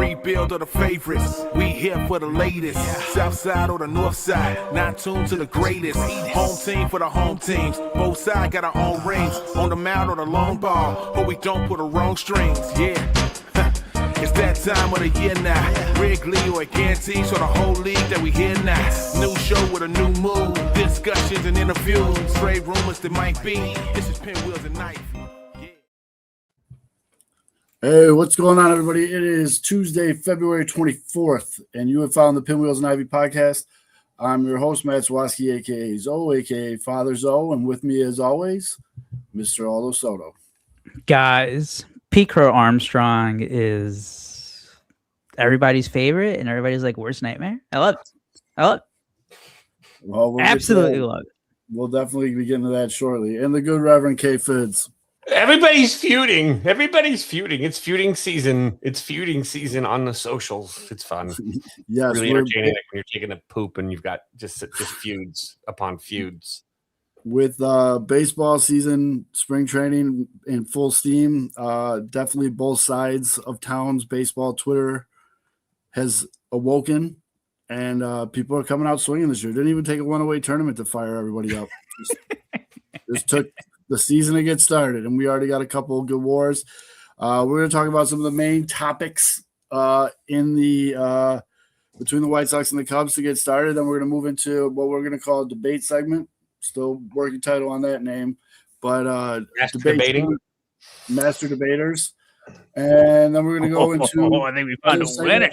rebuild of the favorites. We here for the latest. South side or the north side. Not tuned to the greatest. Home team for the home teams. Both sides got our own rings. On the mound or the long ball. But we don't put the wrong strings. Yeah. It's that time of the year now. Wrigley or guarantees for the whole league that we hear now. New show with a new mood. Discussions and interviews. Trade rumors that might be. This is Pinwheels and Knife. Hey, what's going on, everybody? It is Tuesday, February 24th, and you have found the Pinwheels and Ivy podcast. I'm your host, Matt Zwoski, a.k.a. Zoe, a.k.a. Father Zoe, and with me, as always, Mr. Aldo Soto. Guys, Crow-Armstrong is everybody's favorite, and everybody's like, worst nightmare. I love it. Well, Absolutely love it. We'll definitely be getting to that shortly. And the good Reverend K. Fids. Everybody's feuding. It's feuding season. It's feuding season on the socials. It's fun. Yes, really entertaining when you're taking a poop and you've got just feuds upon feuds. With baseball season, spring training in full steam, definitely both sides of town's baseball Twitter has awoken, and people are coming out swinging this year. Didn't even take a one-away tournament to fire everybody up. Just took the season to get started, and we already got a couple of good wars. We're going to talk about some of the main topics in the between the White Sox and the Cubs to get started. Then we're going to move into what we're going to call a debate segment. Still working title on that name, but Master Debaters. And then we're going to go into I think we found a winner.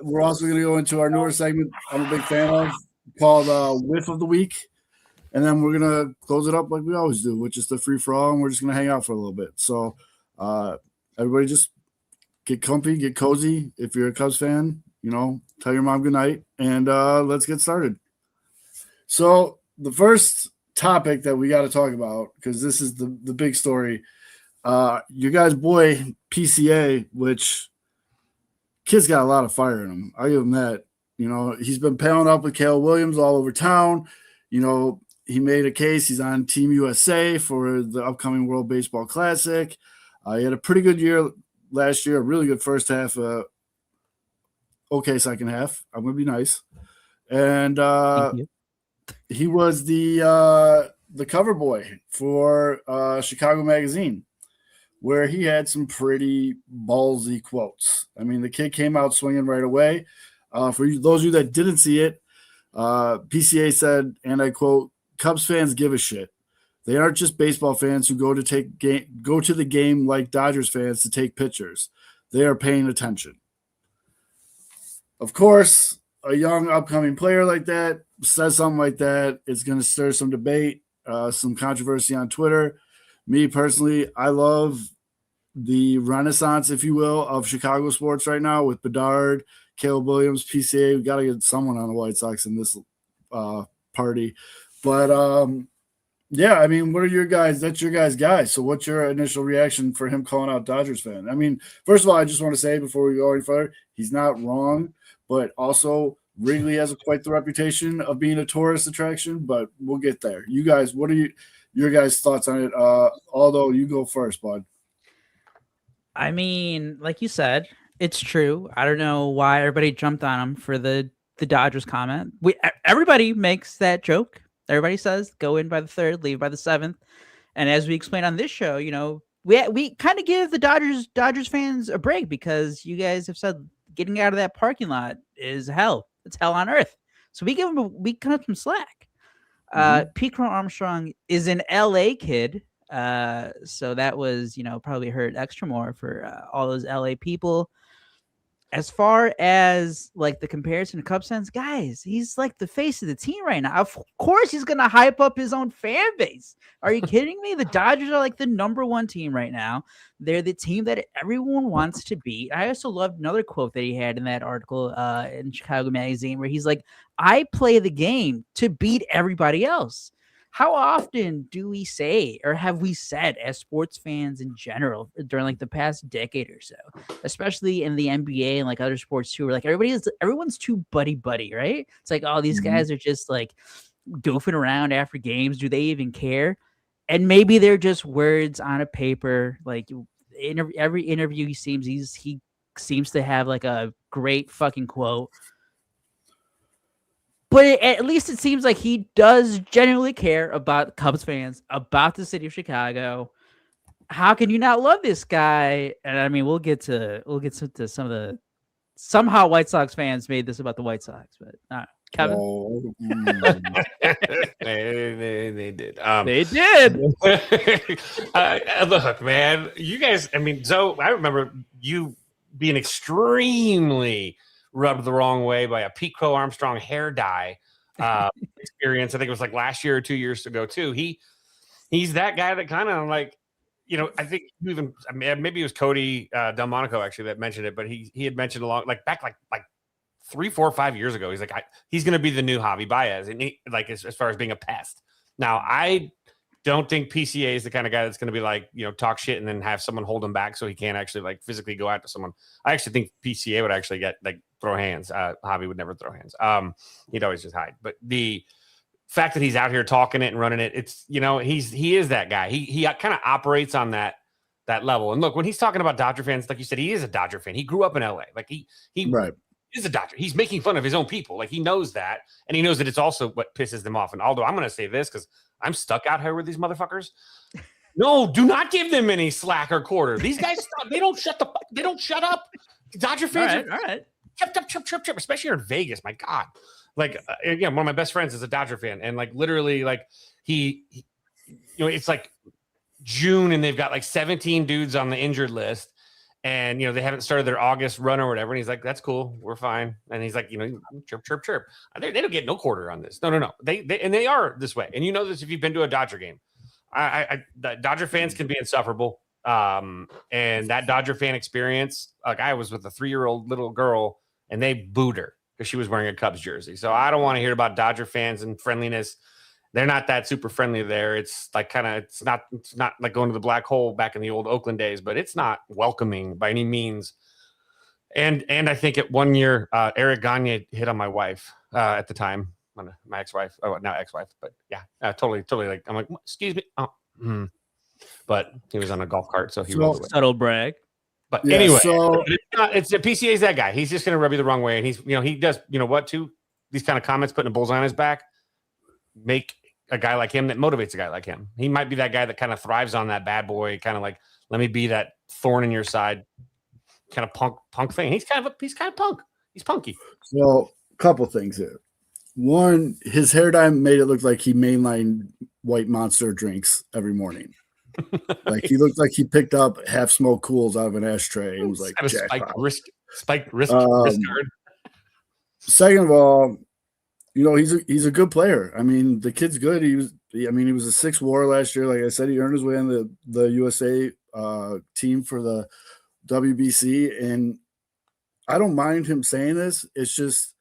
We're also going to go into our newer segment I'm a big fan of called Whiff of the Week. And then we're going to close it up like we always do, which is the free-for-all, and we're just going to hang out for a little bit. So everybody just get comfy, get cozy. If you're a Cubs fan, tell your mom good night, and let's get started. So the first topic that we got to talk about, because this is the big story, your guy's boy PCA, which kid's got a lot of fire in him. I give him that. He's been pairing up with Caleb Williams all over town. He made a case. He's on Team USA for the upcoming World Baseball Classic. He had a pretty good year last year, a really good first half, okay second half. I'm going to be nice. And he was the cover boy for Chicago Magazine, where he had some pretty ballsy quotes. I mean, the kid came out swinging right away. For those of you that didn't see it, PCA said, and I quote, "Cubs fans give a shit. They aren't just baseball fans who go to the game like Dodgers fans to take pictures. They are paying attention." Of course, a young upcoming player like that says something like that, it's going to stir some debate, some controversy on Twitter. Me personally, I love the renaissance, if you will, of Chicago sports right now with Bedard, Caleb Williams, PCA. We got to get someone on the White Sox in this party. But, yeah, I mean, what are your guys? That's your guy. So what's your initial reaction for him calling out Dodgers fan? I mean, first of all, I just want to say before we go any further, he's not wrong, but also Wrigley has quite the reputation of being a tourist attraction, but we'll get there. You guys, what are your guys' thoughts on it? Although you go first, bud. I mean, like you said, it's true. I don't know why everybody jumped on him for the Dodgers comment. Everybody makes that joke. Everybody says go in by the 3rd, leave by the 7th. And as we explained on this show, we kind of give the Dodgers fans a break because you guys have said getting out of that parking lot is hell. It's hell on earth. So we cut up some slack. Pete Crow-Armstrong is an LA kid. So that was, probably hurt extra more for all those LA people. As far as like the comparison to Cubs fans, guys, he's like the face of the team right now. Of course, he's going to hype up his own fan base. Are you kidding me? The Dodgers are like the #1 team right now. They're the team that everyone wants to beat. I also loved another quote that he had in that article in Chicago Magazine where he's like, "I play the game to beat everybody else." How often do we say, or have we said as sports fans in general during like the past decade or so, especially in the NBA and like other sports too, where like everyone's too buddy, right? It's like, oh, these guys are just like goofing around after games. Do they even care? And maybe they're just words on a paper. Like every interview he seems to have like a great fucking quote. But at least it seems like he does genuinely care about Cubs fans, about the city of Chicago. How can you not love this guy? And I mean, we'll get to some of the somehow White Sox fans made this about the White Sox, but Kevin, they did. They did. Look, man, you guys. I mean, Zoe, I remember you being extremely rubbed the wrong way by a Pete Crow-Armstrong hair dye experience. I think it was like last year or 2 years ago too. He's that guy that kind of like, I think even maybe it was Cody Delmonico actually that mentioned it, but he had mentioned along like 3, 4, 5 years ago. He's like he's going to be the new Javi Baez, and like as far as being a pest. Now I don't think PCA is the kind of guy that's going to be like talk shit and then have someone hold him back so he can't actually like physically go after someone. I actually think PCA would actually get like throw hands. Javi would never throw hands. He'd always just hide. But the fact that he's out here talking it and running it, it's he is that guy. He kind of operates on that level. And look, when he's talking about Dodger fans, like you said, he is a Dodger fan. He grew up in LA. Like he right. is a Dodger. He's making fun of his own people. Like he knows that, and he knows that it's also what pisses them off. And Aldo, I'm going to say this because I'm stuck out here with these motherfuckers. No, do not give them any slack or quarter. These guys, they don't shut up. Dodger fans all right. Chip, especially here in Vegas. My God. Like, again, one of my best friends is a Dodger fan. And like, literally like he it's like June and they've got like 17 dudes on the injured list. And, they haven't started their August run or whatever. And he's like, that's cool. We're fine. And he's like, chirp. They don't get no quarter on this. No. They are this way. And you know this if you've been to a Dodger game. The Dodger fans can be insufferable. And that Dodger fan experience, like I was with a 3-year-old little girl and they booed her because she was wearing a Cubs jersey. So I don't want to hear about Dodger fans and friendliness. They're not that super friendly there. It's like it's not like going to the black hole back in the old Oakland days, but it's not welcoming by any means. And I think at 1 year, Eric Gagne hit on my wife at the time, my ex-wife, now ex-wife, but yeah, totally. Like, I'm like, excuse me. But he was on a golf cart. So he rolled away. Subtle brag. But yeah, anyway, so it's PCA's that guy. He's just going to rub you the wrong way. And he's, he does, what too? These kind of comments, putting a bullseye on his back, make a guy like him that motivates a guy like him. He might be that guy that kind of thrives on that bad boy, kind of like, let me be that thorn in your side kind of punk thing. He's kind of punk. He's punky. So a couple things here. One, his hair dye made it look like he mainlined White Monster drinks every morning. Like he looked like he picked up half smoked cools out of an ashtray and was like spiked wrist guard. Second of all, he's a good player. I mean, the kid's good. He was a 6 WAR last year. Like I said, he earned his way on the USA team for the WBC, and I don't mind him saying this. It's just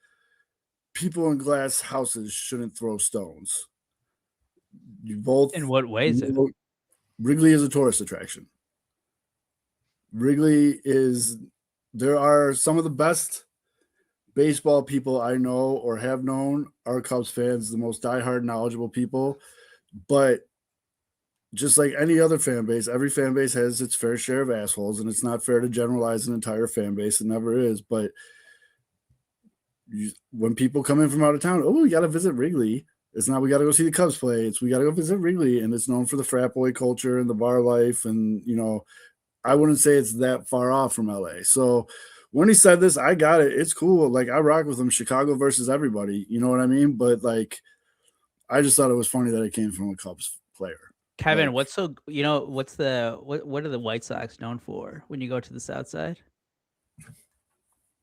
people in glass houses shouldn't throw stones. You both. In what way is it? Wrigley is a tourist attraction. There are some of the best baseball people I know or have known are Cubs fans, the most diehard, knowledgeable people. But just like any other fan base, every fan base has its fair share of assholes, and it's not fair to generalize an entire fan base. It never is. But when people come in from out of town, we got to visit Wrigley. It's not we got to go see the Cubs play. It's we got to go visit Wrigley, and it's known for the frat boy culture and the bar life. And, I wouldn't say it's that far off from LA. So when he said this, I got it. It's cool. Like, I rock with him. Chicago versus everybody. You know what I mean? But, like, I just thought it was funny that it came from a Cubs player. Kevin, what are the White Sox known for when you go to the South Side?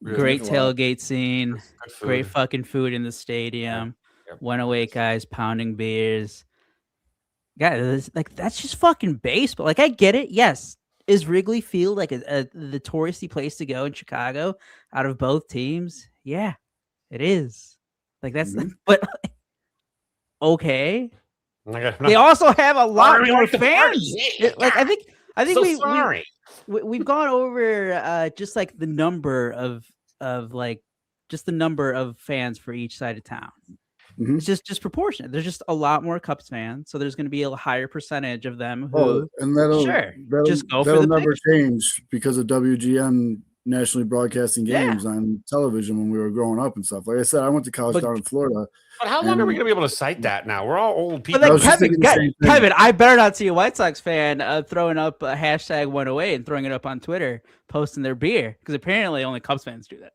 Great tailgate scene, great fucking food in the stadium, 108 guys pounding beers. Guys, like, that's just fucking baseball. Like, I get it. Yes. Is Wrigley Field like the touristy place to go in Chicago out of both teams? Yeah, it is. Like, that's but okay. They also have a lot more fans. Like, I think we've gone over just like the number of just the number of fans for each side of town. Mm-hmm. It's just disproportionate. There's just a lot more Cubs fans, so there's going to be a higher percentage of them who and that'll just go for the never change because of WGN nationally broadcasting games on television when we were growing up and stuff. Like I said, I went to college down in Florida. But how long are we going to be able to cite that now? We're all old people. But was just thinking the same thing. Kevin, I better not see a White Sox fan throwing up a hashtag 108 and throwing it up on Twitter, posting their beer, because apparently only Cubs fans do that.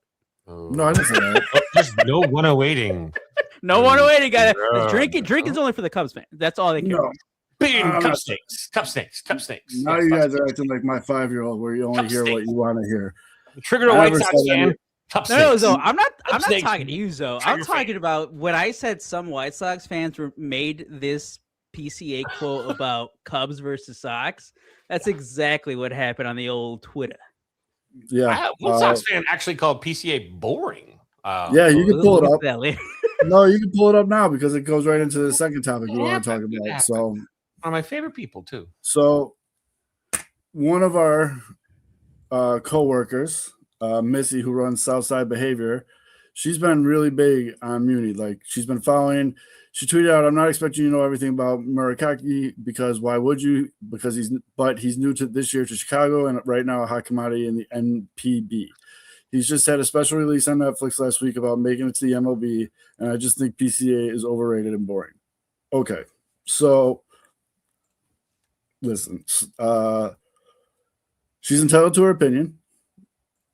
No, I didn't say that. There's no 108ing. No 108 guy. Drinking's only for the Cubs fans. That's all they care No. about. Cup snakes. Now you guys are acting like my 5-year-old, where you only hear what you want to hear. Trigger a White Sox fan. No, Zo, I'm not snakes. talking to you, Zo. I'm talking about when I said some White Sox fans made this PCA quote about Cubs versus Sox. That's exactly what happened on the old Twitter. Yeah, White Sox fan actually called PCA boring. Yeah, you can pull it up. Later. No, you can pull it up now because it goes right into the second topic we want to talk about. So, one of my favorite people too. So, one of our co-workers, Missy, who runs Southside Behavior, she's been really big on Muni. Like, she's been following. She tweeted out, "I'm not expecting you to know everything about Murakami because why would you? Because he's new to this year to Chicago and right now a hot commodity in the NPB. He's just had a special release on Netflix last week about making it to the MLB, and I just think PCA is overrated and boring." Okay, so listen, she's entitled to her opinion.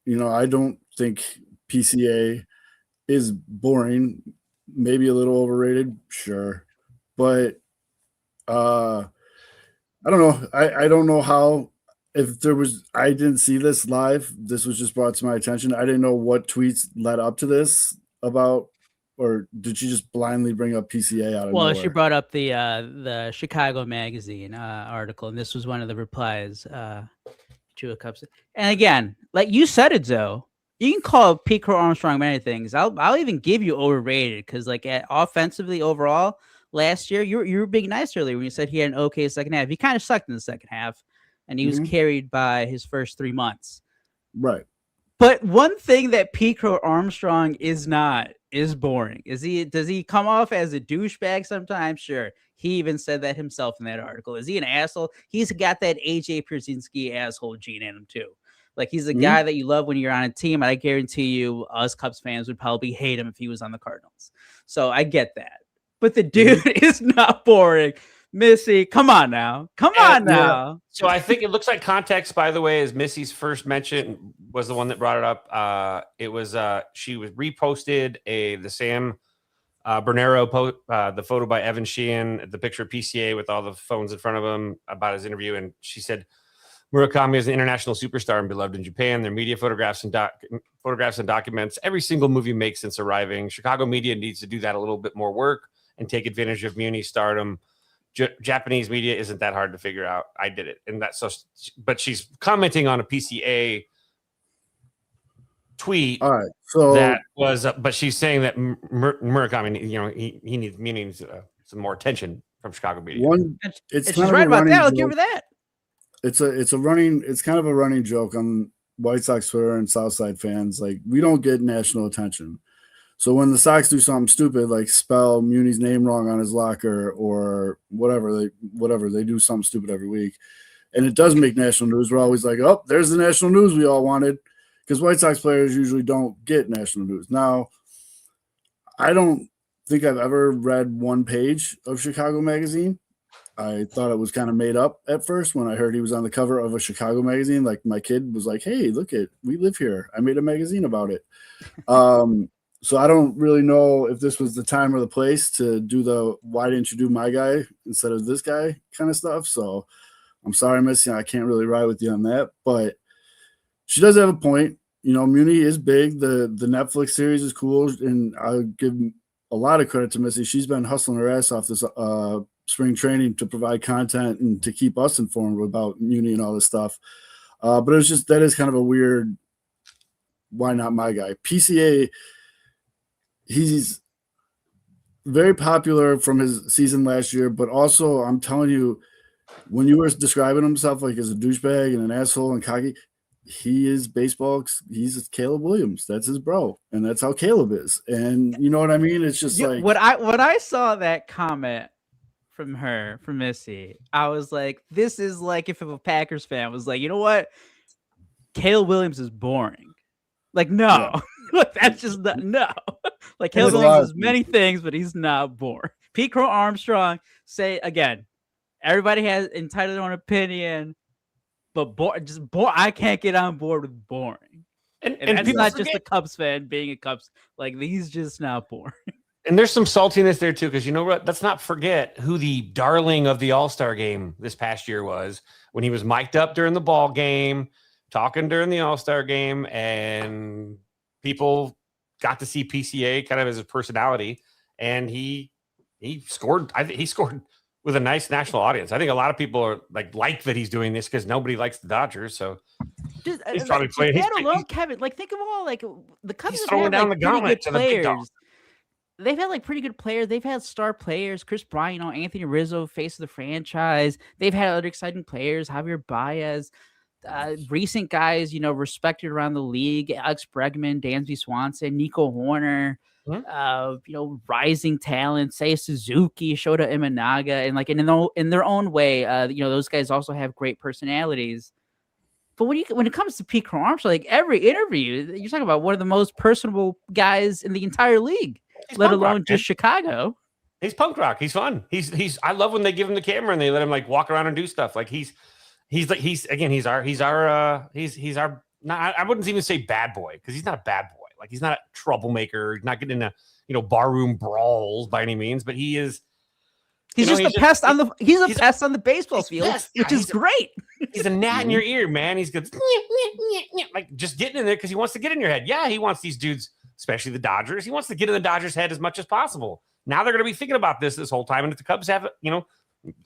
You know, I don't think PCA is boring, maybe a little overrated, sure, but I don't know. I don't know how. If there was, I didn't see this live. This was just brought to my attention. I didn't know what tweets led up to this about, or did she just blindly bring up PCA out of nowhere? She brought up the Chicago Magazine article, and this was one of the replies to a Cubs. And again, like you said it, Zoe, you can call Pete Crow-Armstrong many things. I'll even give you overrated because, like, offensively overall, last year you were being nice earlier when you said he had an okay second half. He kind of sucked in the second half. And he was carried by his first 3 months. Right. But one thing that Pete Crow-Armstrong is not is boring. Does he come off as a douchebag sometimes? Sure. He even said that himself in that article. Is he an asshole? He's got that AJ Pierzynski asshole gene in him too. Like, he's a guy that you love when you're on a team. And I guarantee you, us Cubs fans would probably hate him if he was on the Cardinals. So I get that. But the dude is not boring. Missy, come on now. So I think it looks like context, by the way, is Missy's first mention was the one that brought it up. It was she was reposted the Sam Bernero the photo by Evan Sheehan, the picture of PCA with all the phones in front of him about his interview, and she said Murakami is an international superstar and beloved in Japan. Their media photographs and documents every single movie makes since arriving. Chicago media needs to do that a little bit more work and take advantage of Muni's stardom. Japanese media isn't that hard to figure out. I did it, and that's so. But she's commenting on a PCA tweet. All right, so that was, but she's saying that Murakami, he needs some more attention from Chicago media. It's she's right about that. I'll give her that. It's kind of a running joke on White Sox Twitter and Southside fans. Like, we don't get national attention. So when the Sox do something stupid, like spell Muni's name wrong on his locker or whatever, they do something stupid every week, and it does make national news, we're always like, oh, there's the national news we all wanted, because White Sox players usually don't get national news. Now, I don't think I've ever read one page of Chicago Magazine. I thought it was kind of made up at first when I heard he was on the cover of a Chicago magazine. Like, my kid was like, hey, look we live here. I made a magazine about it. So I don't really know if this was the time or the place to do the why didn't you do my guy instead of this guy kind of stuff. So I'm sorry, Missy, I can't really ride with you on that. But she does have a point. You know, Muni is big. The Netflix series is cool, and I'll give a lot of credit to Missy. She's been hustling her ass off this spring training to provide content and to keep us informed about Muni and all this stuff. But it's just, that is kind of a weird, why not my guy? PCA, he's very popular from his season last year, but also, I'm telling you, when you were describing himself like as a douchebag and an asshole and cocky, he is baseball. He's Caleb Williams. That's his bro, and that's how Caleb is. And you know what I mean? It's just like when I saw that comment from Missy, I was like, this is like if a Packers fan was like, you know what? Caleb Williams is boring. Like, no. Like, that's just not, no. Like, Caleb There's a Williams lot is of many things, but he's not boring. Pete Crow-Armstrong, say again, everybody has entitled their own opinion, but I can't get on board with boring. And that's people not forget, just a Cubs fan being a Cubs. Like, he's just not boring. and there's some saltiness there too, because you know what? Let's not forget who the darling of the All-Star game this past year was, when he was mic'd up during the ball game, talking during the All-Star game, and people got to see PCA kind of as a personality, and he scored. I think he scored with a nice national audience. I think a lot of people are like that he's doing this because nobody likes the Dodgers. So Just, he's probably playing. That alone, Kevin. Like, think of all the Cubs he's have throwing had down like the pretty gauntlet good to the big dog. players. They've had like pretty good players. They've had star players. Chris Bryant, Anthony Rizzo, face of the franchise. They've had other exciting players. Javier Baez, recent guys, respected around the league. Alex Bregman, Dansby Swanson, Nico Horner. Rising talent, say Suzuki, Shota Imanaga, and like in their own way, those guys also have great personalities. But when it comes to Pete Crow-Armstrong, like every interview, you're talking about one of the most personable guys in the entire league, let alone just Chicago. He's punk rock. He's fun. He's. I love when they give him the camera and they let him like walk around and do stuff. Like he's our. Not, I wouldn't even say bad boy, because he's not a bad boy. Like, he's not a troublemaker. He's not getting into barroom brawls by any means, but he is. He's just a pest on the baseball field, which is great. He's a gnat in your ear, man. He's good, like just getting in there because he wants to get in your head. Yeah, he wants these dudes, especially the Dodgers. He wants to get in the Dodgers' head as much as possible. Now they're going to be thinking about this whole time, and if the Cubs have,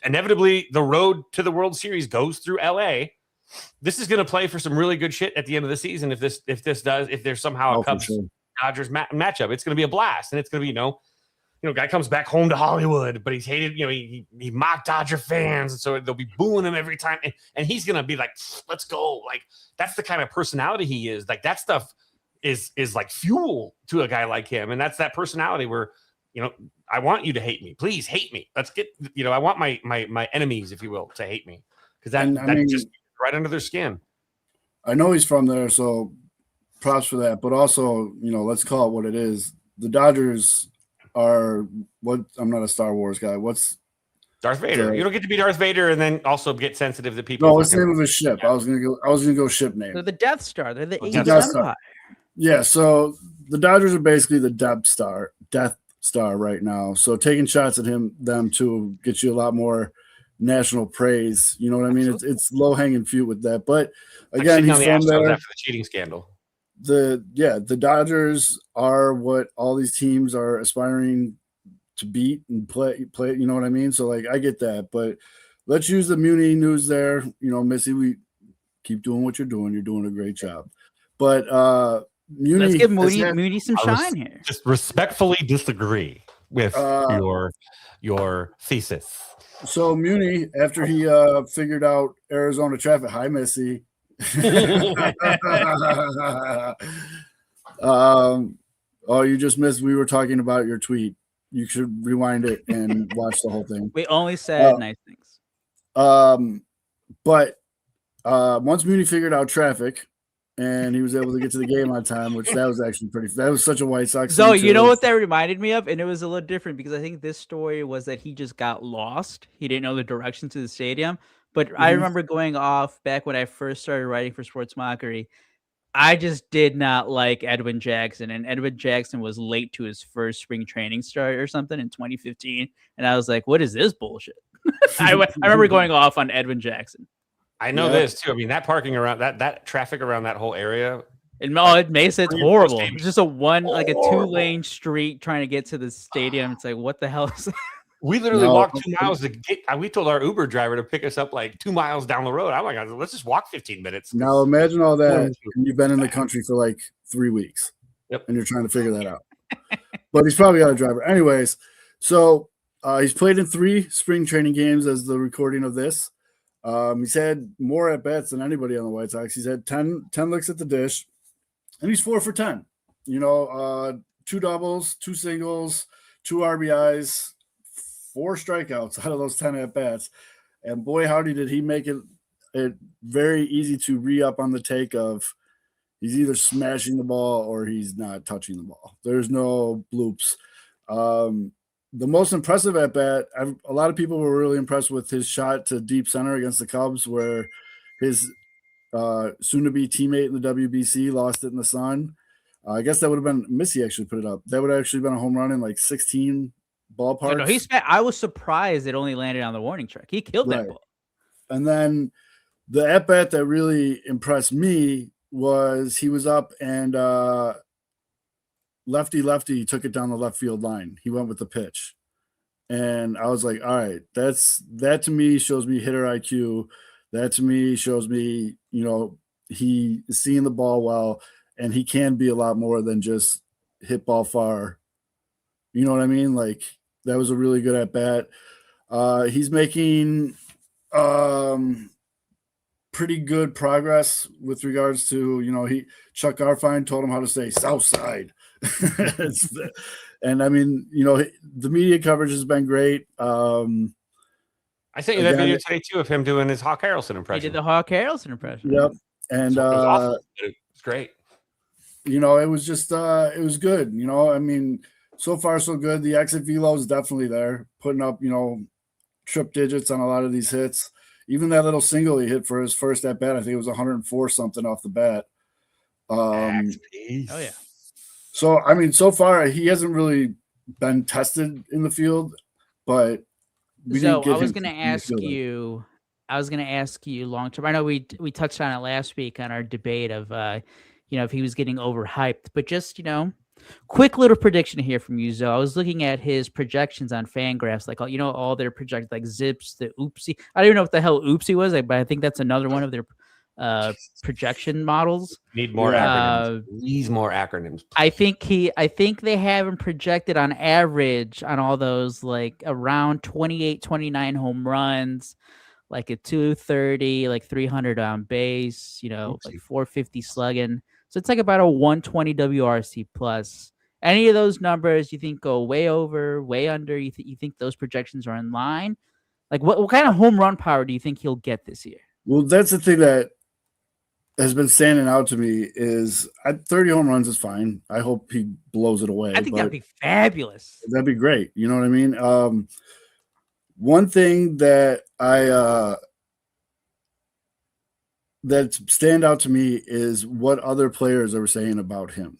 inevitably the road to the World Series goes through LA. This is going to play for some really good shit at the end of the season. If there's somehow a Cubs Dodgers matchup, it's going to be a blast, and it's going to be guy comes back home to Hollywood, but he's hated. He mocked Dodger fans, and so they'll be booing him every time, and he's going to be like, "Let's go!" Like, that's the kind of personality he is. Like, that stuff is like fuel to a guy like him, and that's that personality where I want you to hate me, please hate me. Let's get I want my enemies, if you will, to hate me, because that just right under their skin. I know he's from there, so props for that. But also, let's call it what it is. The Dodgers are what? I'm not a Star Wars guy. What's Darth Vader? You don't get to be Darth Vader and then also get sensitive to people. No, what's the name of his ship? I was gonna go ship name. They're the Death Star. They're the Death Star. Yeah, so the Dodgers are basically the Death Star right now. So taking shots at them too gets you a lot more national praise. You know what I mean? It's low hanging fruit with that. But again, he's from there. After the cheating scandal. The Dodgers are what all these teams are aspiring to beat and play. You know what I mean? So like, I get that, but let's use the Muni news there. Missy, we keep doing what you're doing. You're doing a great job. But Muni, let's give Moody some shine here. Just respectfully disagree with your thesis. So Muni, after he figured out Arizona traffic, hi Missy. You just missed. We were talking about your tweet. You should rewind it and watch the whole thing. We only said nice things. But once Muni figured out traffic, and he was able to get to the game on time, which that was actually that was such a White Sox. So you know what that reminded me of? And it was a little different because I think this story was that he just got lost. He didn't know the direction to the stadium. But I remember going off back when I first started writing for Sports Mockery. I just did not like Edwin Jackson. And Edwin Jackson was late to his first spring training start or something in 2015. And I was like, what is this bullshit? I remember going off on Edwin Jackson. I know this too. I mean, that parking around that traffic around that whole area. In Mesa, it's horrible. It's just a 2-lane street trying to get to the stadium. It's like, what the hell is that? We literally walked 2 miles to get. We told our Uber driver to pick us up like 2 miles down the road. I'm like, let's just walk 15 minutes. Now imagine all that. And you've been in the country for like 3 weeks. Yep. And you're trying to figure that out. But he's probably got a driver. Anyways, so he's played in 3 spring training games as the recording of this. He's had more at bats than anybody on the White Sox. He's had 10 looks at the dish, and he's 4 for 10. 2 doubles, 2 singles, 2 RBIs, 4 strikeouts out of those 10 at bats. And boy, howdy, did he make it it very easy to re-up on the take of he's either smashing the ball or he's not touching the ball. There's no bloops. The most impressive at bat, a lot of people were really impressed with his shot to deep center against the Cubs, where his soon-to-be teammate in the WBC lost it in the sun. I guess that would have been Missy actually put it up. That would have actually been a home run in like 16 ballparks. No, I was surprised it only landed on the warning track. He killed that ball. And then the at bat that really impressed me was he was up and lefty took it down the left field line. He went with the pitch. And I was like, all right, that to me shows me hitter IQ. That to me shows me, he is seeing the ball well, and he can be a lot more than just hit ball far. You know what I mean? Like, that was a really good at bat. He's making pretty good progress with regards to, Chuck Garfien told him how to say South Side. And I mean, the media coverage has been great. I sent you that video today too of him doing his Hawk Harrelson impression. He did the Hawk Harrelson impression. Yep. And it's great. It was just it was good. I mean, so far so good. The exit velo is definitely there, putting up, trip digits on a lot of these hits. Even that little single he hit for his first at bat, I think it was 104 something off the bat. Oh yeah. So I mean, so far he hasn't really been tested in the field, but I was going to ask you long term. I know we touched on it last week on our debate of if he was getting overhyped, but just quick little prediction here from you, Zoe. I was looking at his projections on Fangraphs, like all their projected like Zips, the Oopsie. I don't even know what the hell Oopsie was, but I think that's another one of their projection models. Need more acronyms. Please, more acronyms. I think they have him projected on average on all those like around 28, 29 home runs, like a 230, like 300 on base, like 450 slugging. So it's like about a 120 WRC plus. Any of those numbers you think go way over, way under? You think those projections are in line? Like what kind of home run power do you think he'll get this year? Well, that's the thing that has been standing out to me is 30 home runs is fine. I hope he blows it away. I think that'd be fabulous. That'd be great. You know what I mean? One thing that that stand out to me is what other players are saying about him.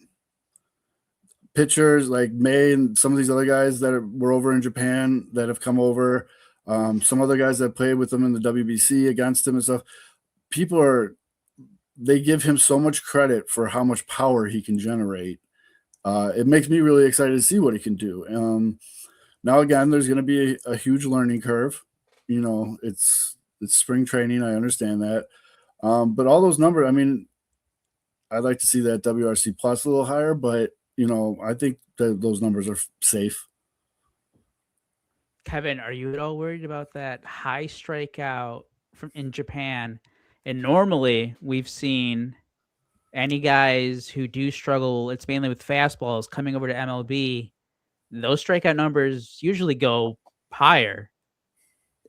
Pitchers like May and some of these other guys that were over in Japan that have come over, some other guys that played with him in the WBC against him and stuff. They give him so much credit for how much power he can generate. It makes me really excited to see what he can do. Now, again, there's going to be a huge learning curve. It's spring training. I understand that. But all those numbers, I mean, I'd like to see that WRC plus a little higher, but, I think that those numbers are safe. Kevin, are you at all worried about that high strikeout in Japan? And normally we've seen any guys who do struggle, it's mainly with fastballs coming over to MLB. Those strikeout numbers usually go higher.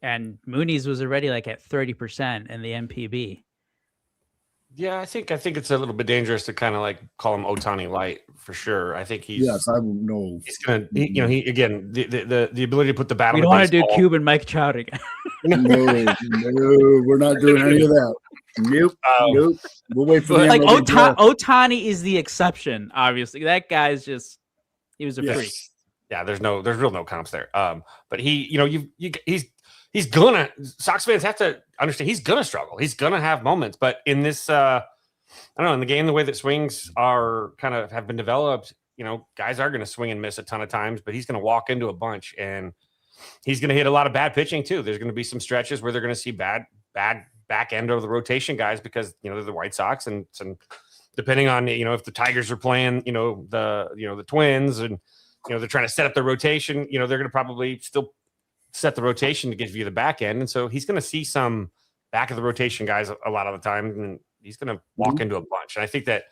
And Mooney's was already like at 30% in the MPB. Yeah, I think it's a little bit dangerous to kind of like call him Ohtani light for sure. I think he's yes, I know he's gonna he again the ability to put the bat. We on don't the want to do baseball. Cuban Mike Trout again. no, we're not doing any of that. Nope. We'll wait for like the Ohtani is the exception. Obviously, that guy's he was a freak. Yeah, there's real no comps there. But he's gonna. Sox fans have to understand he's gonna struggle. He's gonna have moments. But in this, I don't know, in the game, the way that swings are kind of have been developed, guys are gonna swing and miss a ton of times. But he's gonna walk into a bunch, and he's gonna hit a lot of bad pitching too. There's gonna be some stretches where they're gonna see bad back end of the rotation guys because they're the White Sox, and depending on if the Tigers are playing, the Twins, and they're trying to set up the rotation. They're gonna probably still set the rotation to give you the back end. And so he's going to see some back of the rotation guys a lot of the time, and he's going to walk into a bunch. And I think that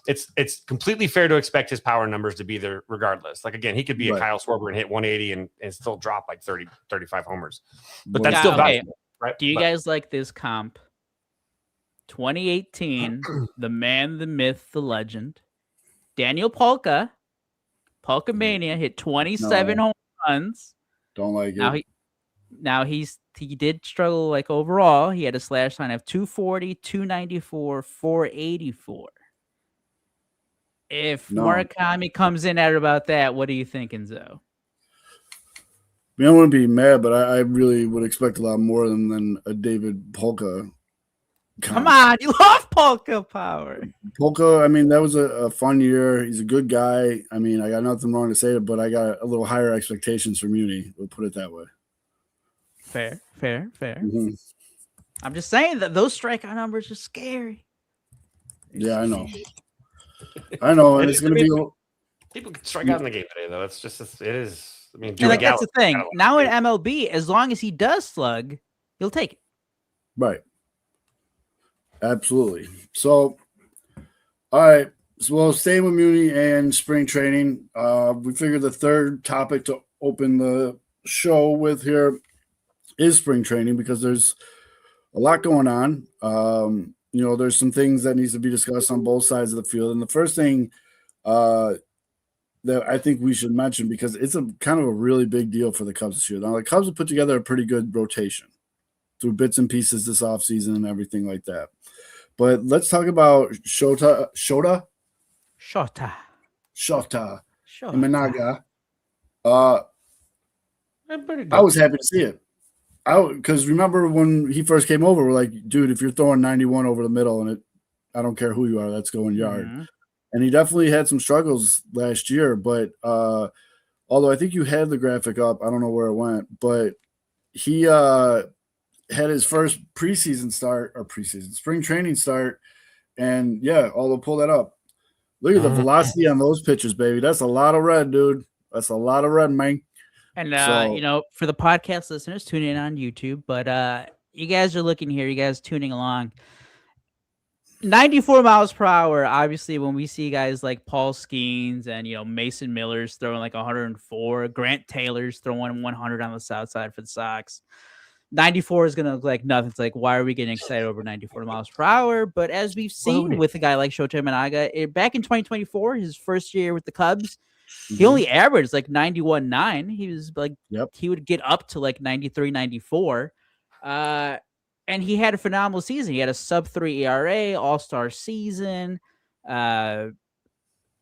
it's completely fair to expect his power numbers to be there regardless. Like, again, he could be a Kyle Schwarber and hit 180 and still drop like 30, 35 homers, but that's still valuable, right? Do you guys like this comp 2018, the man, the myth, the legend, Daniel Polka Mania hit 27 home runs. Don't like it. He did struggle like overall. He had a slash line of 240, 294, 484. If Murakami comes in at about that, what are you thinking, Zoe? I mean, I wouldn't be mad, but I really would expect a lot more than a David Polka. Come on, you love Polka power. Polka, I mean, that was a fun year. He's a good guy. I mean, I got nothing wrong to say, but I got a little higher expectations from Muni. We'll put it that way. Fair. Mm-hmm. I'm just saying that those strikeout numbers are scary. Yeah, I know. And it's going to be. People can strike out in the game today, though. It's just it is. I mean, that's the thing. Now in MLB, as long as he does slug, he'll take it. Right. Absolutely. So, all right. So, well, staying with Muni and spring training, we figured the third topic to open the show with here is spring training because there's a lot going on. There's some things that needs to be discussed on both sides of the field. And the first thing that I think we should mention, because it's a kind of a really big deal for the Cubs this year. Now, the Cubs have put together a pretty good rotation through bits and pieces this offseason and everything like that. But let's talk about Shota Imanaga. I was happy to see it. Because remember when he first came over, we're like, dude, if you're throwing 91 over the middle and I don't care who you are, that's going yard. Mm-hmm. And he definitely had some struggles last year. But although I think you had the graphic up, I don't know where it went, but he had his first spring training start. And yeah, although pull that up. Look at the velocity on those pitches, baby. That's a lot of red, dude. That's a lot of red, man. And, for the podcast listeners tuning in on YouTube, but you guys are looking here, you guys tuning along. 94 miles per hour, obviously, when we see guys like Paul Skeens and, Mason Miller's throwing like 104, Grant Taylor's throwing 100 on the south side for the Sox. 94 is going to look like nothing. It's like, why are we getting excited over 94 miles per hour? But as we've seen with a guy like Shota Imanaga, back in 2024, his first year with the Cubs, he only averaged like 91.9. He was like, He would get up to like 93, 94. And he had a phenomenal season. He had a sub-3 ERA, all-star season, a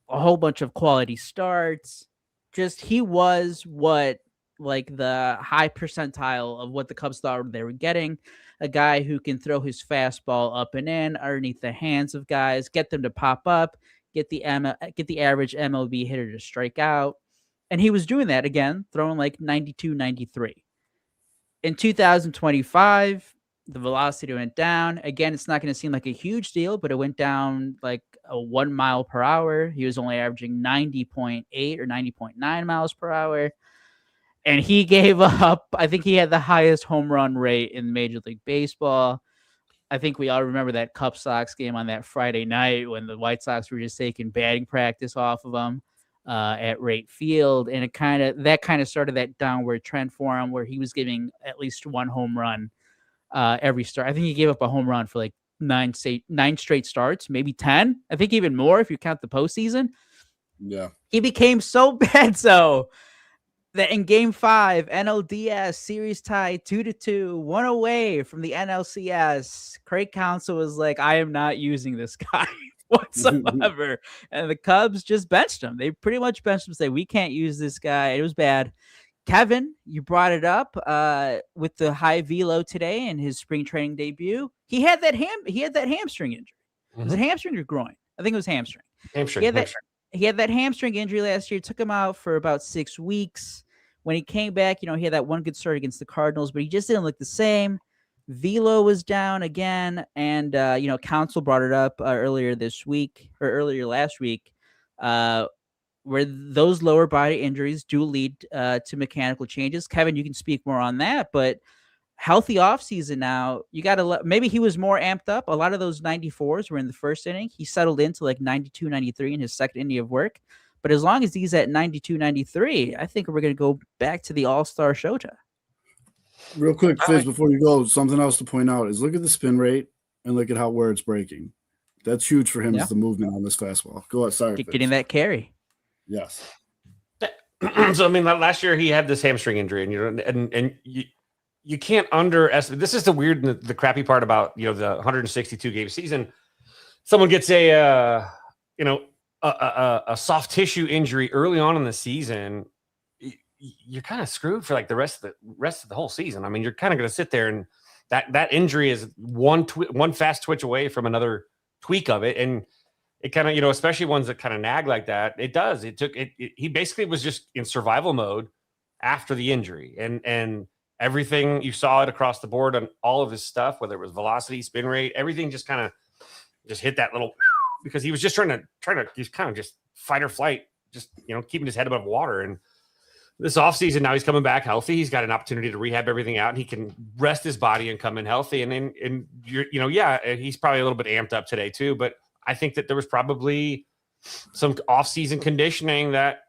whole bunch of quality starts. He was what like the high percentile of what the Cubs thought they were getting. A guy who can throw his fastball up and in underneath the hands of guys, get them to pop up, get the average MLB hitter to strike out. And he was doing that again, throwing like 92, 93. In 2025, the velocity went down. Again, it's not going to seem like a huge deal, but it went down like a 1 mile per hour. He was only averaging 90.8 or 90.9 miles per hour. And he gave up, I think he had the highest home run rate in Major League Baseball. I think we all remember that Cubs Sox game on that Friday night when the White Sox were just taking batting practice off of him at Wright Field. And that kind of started that downward trend for him where he was giving at least one home run every start. I think he gave up a home run for like nine straight starts, maybe 10. I think even more if you count the postseason. Yeah. He became so bad that in Game 5, NLDS series tied 2-2, one away from the NLCS. Craig Counsell was like, I am not using this guy whatsoever. And the Cubs just benched him. They pretty much benched him, say, we can't use this guy. It was bad. Kevin, you brought it up with the high velo today in his spring training debut. He had that hamstring injury. Was it hamstring or groin? I think it was hamstring. He had that hamstring injury last year. It took him out for about 6 weeks. When he came back, he had that one good start against the Cardinals, but he just didn't look the same. Velo was down again, and Counsell brought it up earlier last week, where those lower body injuries do lead to mechanical changes. Kevin, you can speak more on that, but healthy offseason now, you got to maybe he was more amped up. A lot of those 94s were in the first inning. He settled into like 92, 93 in his second inning of work. But as long as he's at 92, 93, I think we're going to go back to the all-star Shota. Real quick, Fizz, before you go, something else to point out is look at the spin rate and look at where it's breaking. That's huge for him Yeah. is the movement on this fastball. Go ahead. Sorry. Getting that carry. Yes. So I mean, last year he had this hamstring injury, and you can't underestimate. This is the crappy part about the 162 game season. Someone gets a soft tissue injury early on in the season, you're kind of screwed for like the rest of the whole season. I mean, you're kind of going to sit there, and that injury is one fast twitch away from another tweak of it, and it kind of, especially ones that kind of nag like that. It does. He basically was just in survival mode after the injury, and everything you saw it across the board on all of his stuff, whether it was velocity, spin rate, everything just kind of just hit that little, because he was just trying to he's kind of just fight or flight, just keeping his head above water. And this offseason, now he's coming back healthy. He's got an opportunity to rehab everything out, and he can rest his body and come in healthy. And he's probably a little bit amped up today too, but I think that there was probably some offseason conditioning that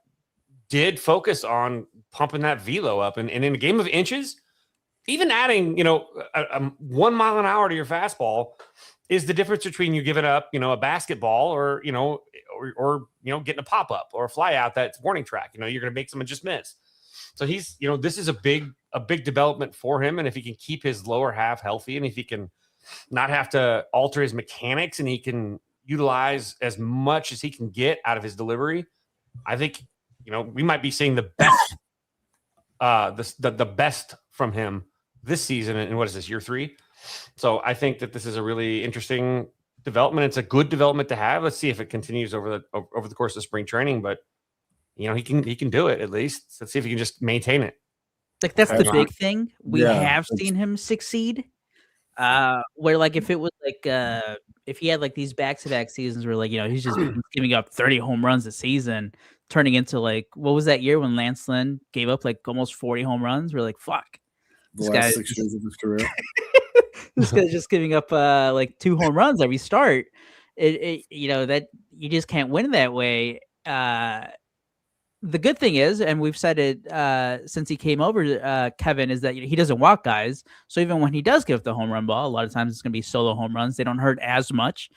did focus on pumping that velo up. And in a game of inches, even adding, 1 mile an hour to your fastball is the difference between you giving up, a basketball or getting a pop up or a fly out that's warning track. You're going to make someone just miss. So he's, this is a big development for him. And if he can keep his lower half healthy, and if he can not have to alter his mechanics, and he can utilize as much as he can get out of his delivery, I think, we might be seeing the best, the best from him this season. And what is this, year 3? So I think that this is a really interesting development. It's a good development to have. Let's see if it continues over the course of spring training, but he can do it at least. Let's see if he can just maintain it. Like that's the big thing. We have seen him succeed. Where like if it was like if he had like these back-to-back seasons where like he's just giving up 30 home runs a season, turning into like what was that year when Lance Lynn gave up like almost 40 home runs? We're like, fuck. The last 6 years of his career. This guy's just giving up like 2 home runs every start. That you just can't win that way. The good thing is, and we've said it since he came over, Kevin, is that he doesn't walk guys. So even when he does give the home run ball, a lot of times it's going to be solo home runs. They don't hurt as much.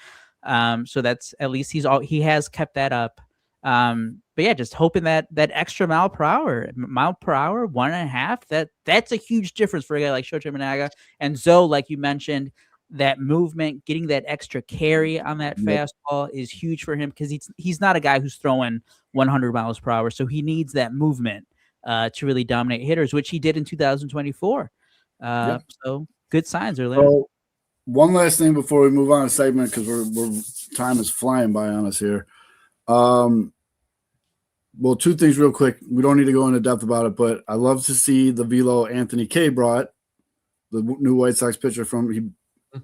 So that's at least he has kept that up. But yeah, just hoping that extra mile per hour, 1.5, that's a huge difference for a guy like Shota Imanaga. And Zoe, like you mentioned, that movement, getting that extra carry on that fastball is huge for him, because he's not a guy who's throwing 100 miles per hour. So he needs that movement to really dominate hitters, which he did in 2024. So good signs early. So, one last thing before we move on to segment, because we're time is flying by on us here. Well, 2 things real quick. We don't need to go into depth about it, but I love to see the velo Anthony Kay brought, the new White Sox pitcher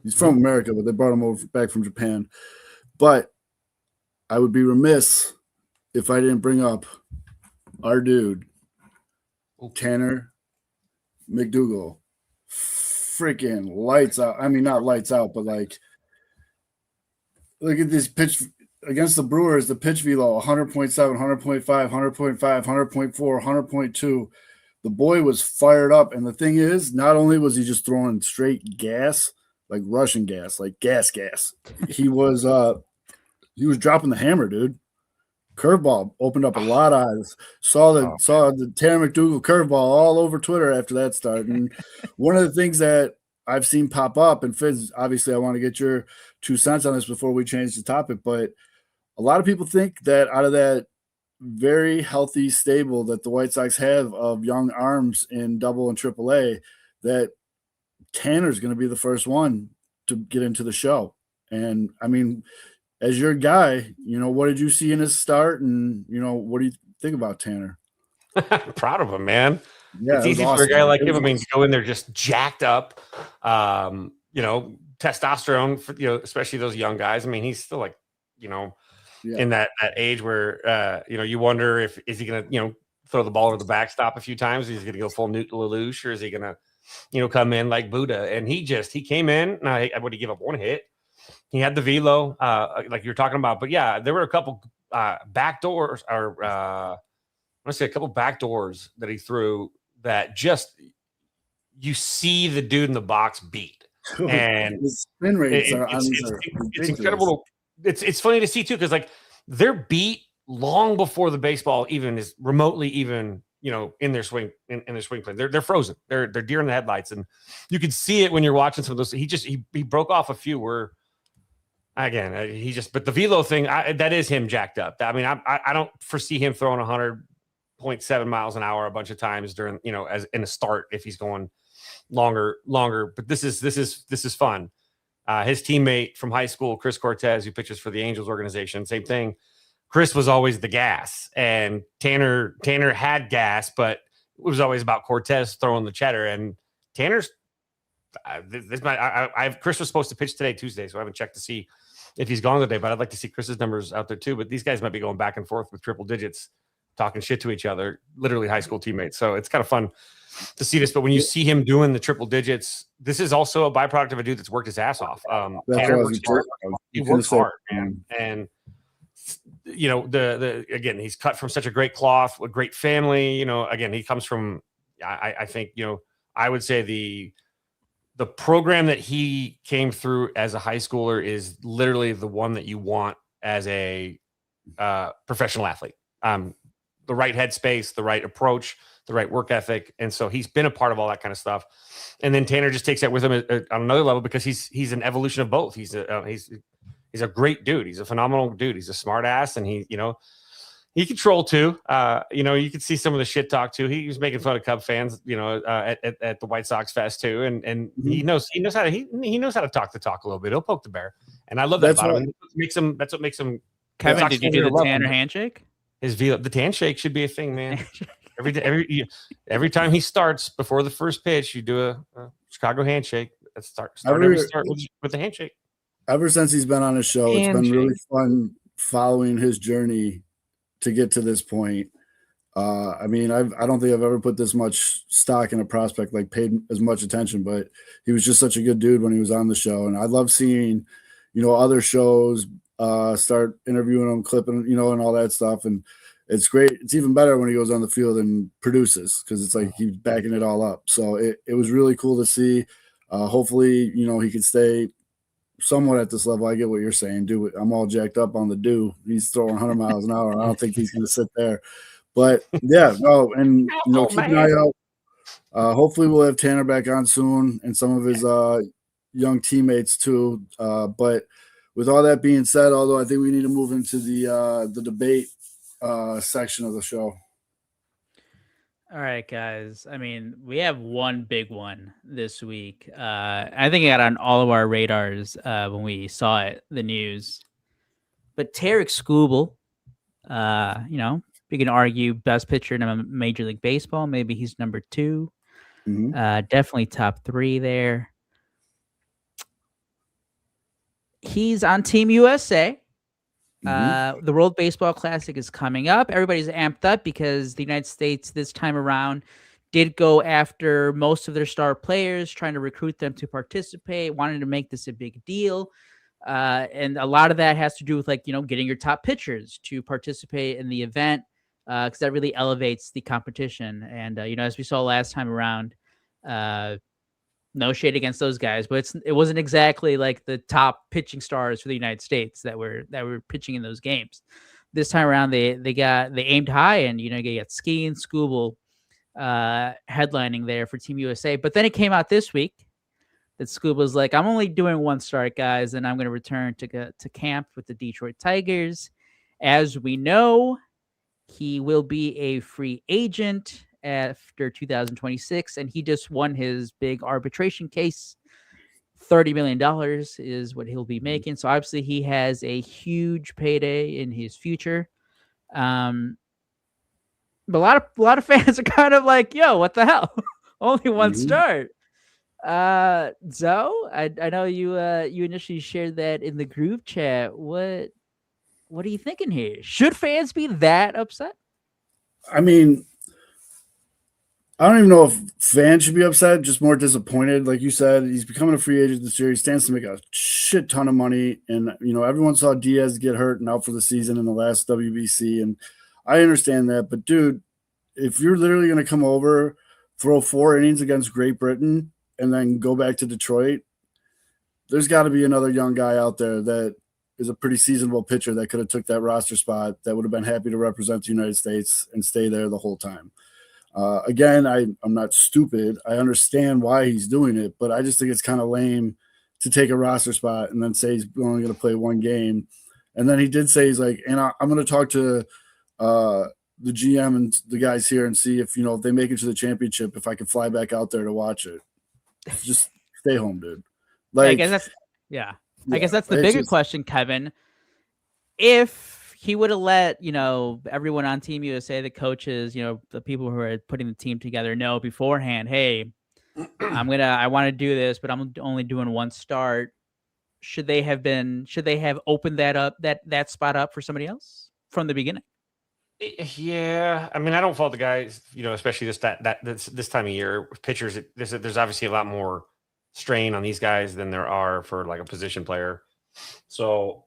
he's from America, but they brought him back from Japan. But I would be remiss if I didn't bring up our dude, Tanner McDougal. Freaking lights out. I mean, not lights out, but like, look at this pitch against the Brewers, the pitch velo, 100.7, 100.5, 100.5, 100.4, 100.2. The boy was fired up. And the thing is, not only was he just throwing straight gas, like Russian gas, like gas. He was dropping the hammer, dude. Curveball opened up a lot of eyes. Saw the Tanner McDougal curveball all over Twitter after that start. And one of the things that I've seen pop up, and Fizz, obviously I want to get your 2 cents on this before we change the topic, but a lot of people think that out of that very healthy stable that the White Sox have of young arms in Double and AAA, that Tanner's going to be the first one to get into the show. And I mean, as your guy, what did you see in his start, and what do you think about Tanner? I'm proud of him, man. Yeah, it's easy for a guy like him. I mean, to go in there just jacked up, testosterone for, especially those young guys. I mean, he's still like, in that age where, you wonder is he going to, throw the ball over the backstop a few times? Is he going to go full Newt Lelouch, or is he going to, come in like Buddha? And he came in. Now, I would have give up 1 hit. He had the velo, like you're talking about. But yeah, there were a couple back doors, or I want to say a couple back doors that he threw that just, you see the dude in the box beat. And the spin rates it- are on these are it's ridiculous. incredible. It's funny to see too, because like they're beat long before the baseball even is remotely even in their swing in their swing plane. They're frozen. They're deer in the headlights, and you can see it when you're watching some of those. He broke off a few where again but the velo thing that is him jacked up. I mean I don't foresee him throwing 100.7 miles an hour a bunch of times during as in a start if he's going longer. But this is fun. His teammate from high school, Chris Cortez, who pitches for the Angels organization, same thing. Chris was always the gas, and Tanner had gas, but it was always about Cortez throwing the cheddar. And Tanner's Chris was supposed to pitch today, Tuesday, so I haven't checked to see if he's gone today. But I'd like to see Chris's numbers out there too. But these guys might be going back and forth with triple digits, talking shit to each other, literally high school teammates. So it's kind of fun to see this. But when you see him doing the triple digits, this is also a byproduct of a dude that's worked his ass off. Tanner works hard. He works hard, man, and again, he's cut from such a great cloth, a great family. Again, he comes from, I think, I would say the program that he came through as a high schooler is literally the one that you want as a professional athlete. The right headspace, the right approach, the right work ethic. And so he's been a part of all that kind of stuff. And then Tanner just takes that with him on another level because he's an evolution of both. He's a great dude. He's a phenomenal dude. He's a smart ass, and he can troll too. You can see some of the shit talk too. He was making fun of Cub fans, at the White Sox Fest too. And he knows how to talk the talk a little bit. He'll poke the bear. And I love that about him. That's what makes him. Kevin, did you do the Tanner handshake? The handshake should be a thing, man. Every time he starts before the first pitch, you do a Chicago handshake. Let's start with the handshake. Ever since he's been on the show, it's been really fun following his journey to get to this point. I don't think I've ever put this much stock in a prospect, like paid as much attention, but he was just such a good dude when he was on the show. And I love seeing, other shows start interviewing him, clipping, and all that stuff. And it's great. It's even better when he goes on the field and produces, because it's like he's backing it all up. So it was really cool to see. Hopefully, he could stay somewhat at this level. I get what you're saying. I'm all jacked up on the do. He's throwing 100 miles an hour. I don't think he's going to sit there. But yeah, no, and keep an eye out. Hopefully, we'll have Tanner back on soon, and some of his young teammates too. But with all that being said, although I think we need to move into the debate section of the show. All right, guys. We have one big one this week. I think it got on all of our radars when we saw it, the news. But Tarek Skubal, we can argue best pitcher in Major League Baseball. Maybe he's number 2. Mm-hmm. Definitely top 3 there. He's on Team USA. The World Baseball Classic is coming up. Everybody's amped up because the United States this time around did go after most of their star players, trying to recruit them to participate, wanted to make this a big deal. And a lot of that has to do with getting your top pitchers to participate in the event, because that really elevates the competition. And, as we saw last time around, no shade against those guys, but it wasn't exactly like the top pitching stars for the United States that were pitching in those games. This time around, they aimed high, and you got Ski and Skubal headlining there for Team USA. But then it came out this week that Scuba's like, I'm only doing one start, guys, and I'm going to return to camp with the Detroit Tigers. As we know, he will be a free agent after 2026, and he just won his big arbitration case. $30 million is what he'll be making. So obviously he has a huge payday in his future. But a lot of fans are kind of like, yo, what the hell? Only one start. Zoe, I know you initially shared that in the group chat. What are you thinking here? Should fans be that upset? I don't even know if fans should be upset, just more disappointed. Like you said, he's becoming a free agent this year. He stands to make a shit ton of money. And, everyone saw Diaz get hurt and out for the season in the last WBC. And I understand that. But, dude, if you're literally going to come over, throw 4 innings against Great Britain, and then go back to Detroit, there's got to be another young guy out there that is a pretty seasonable pitcher that could have took that roster spot that would have been happy to represent the United States and stay there the whole time. Again, I'm not stupid. I understand why he's doing it, but I just think it's kind of lame to take a roster spot and then say he's only going to play one game. And then he did say he's like, and I'm going to talk to the GM and the guys here and see if, if they make it to the championship, if I can fly back out there to watch it. Just stay home, dude. Like, I guess that's I guess that's the bigger question, Kevin. If he would have let, everyone on Team USA, the coaches, the people who are putting the team together know beforehand, hey, I want to do this, but I'm only doing one start. Should they have opened that up, that spot up for somebody else from the beginning? Yeah. I mean, I don't fault the guys, especially this time of year with pitchers. There's obviously a lot more strain on these guys than there are for like a position player. So,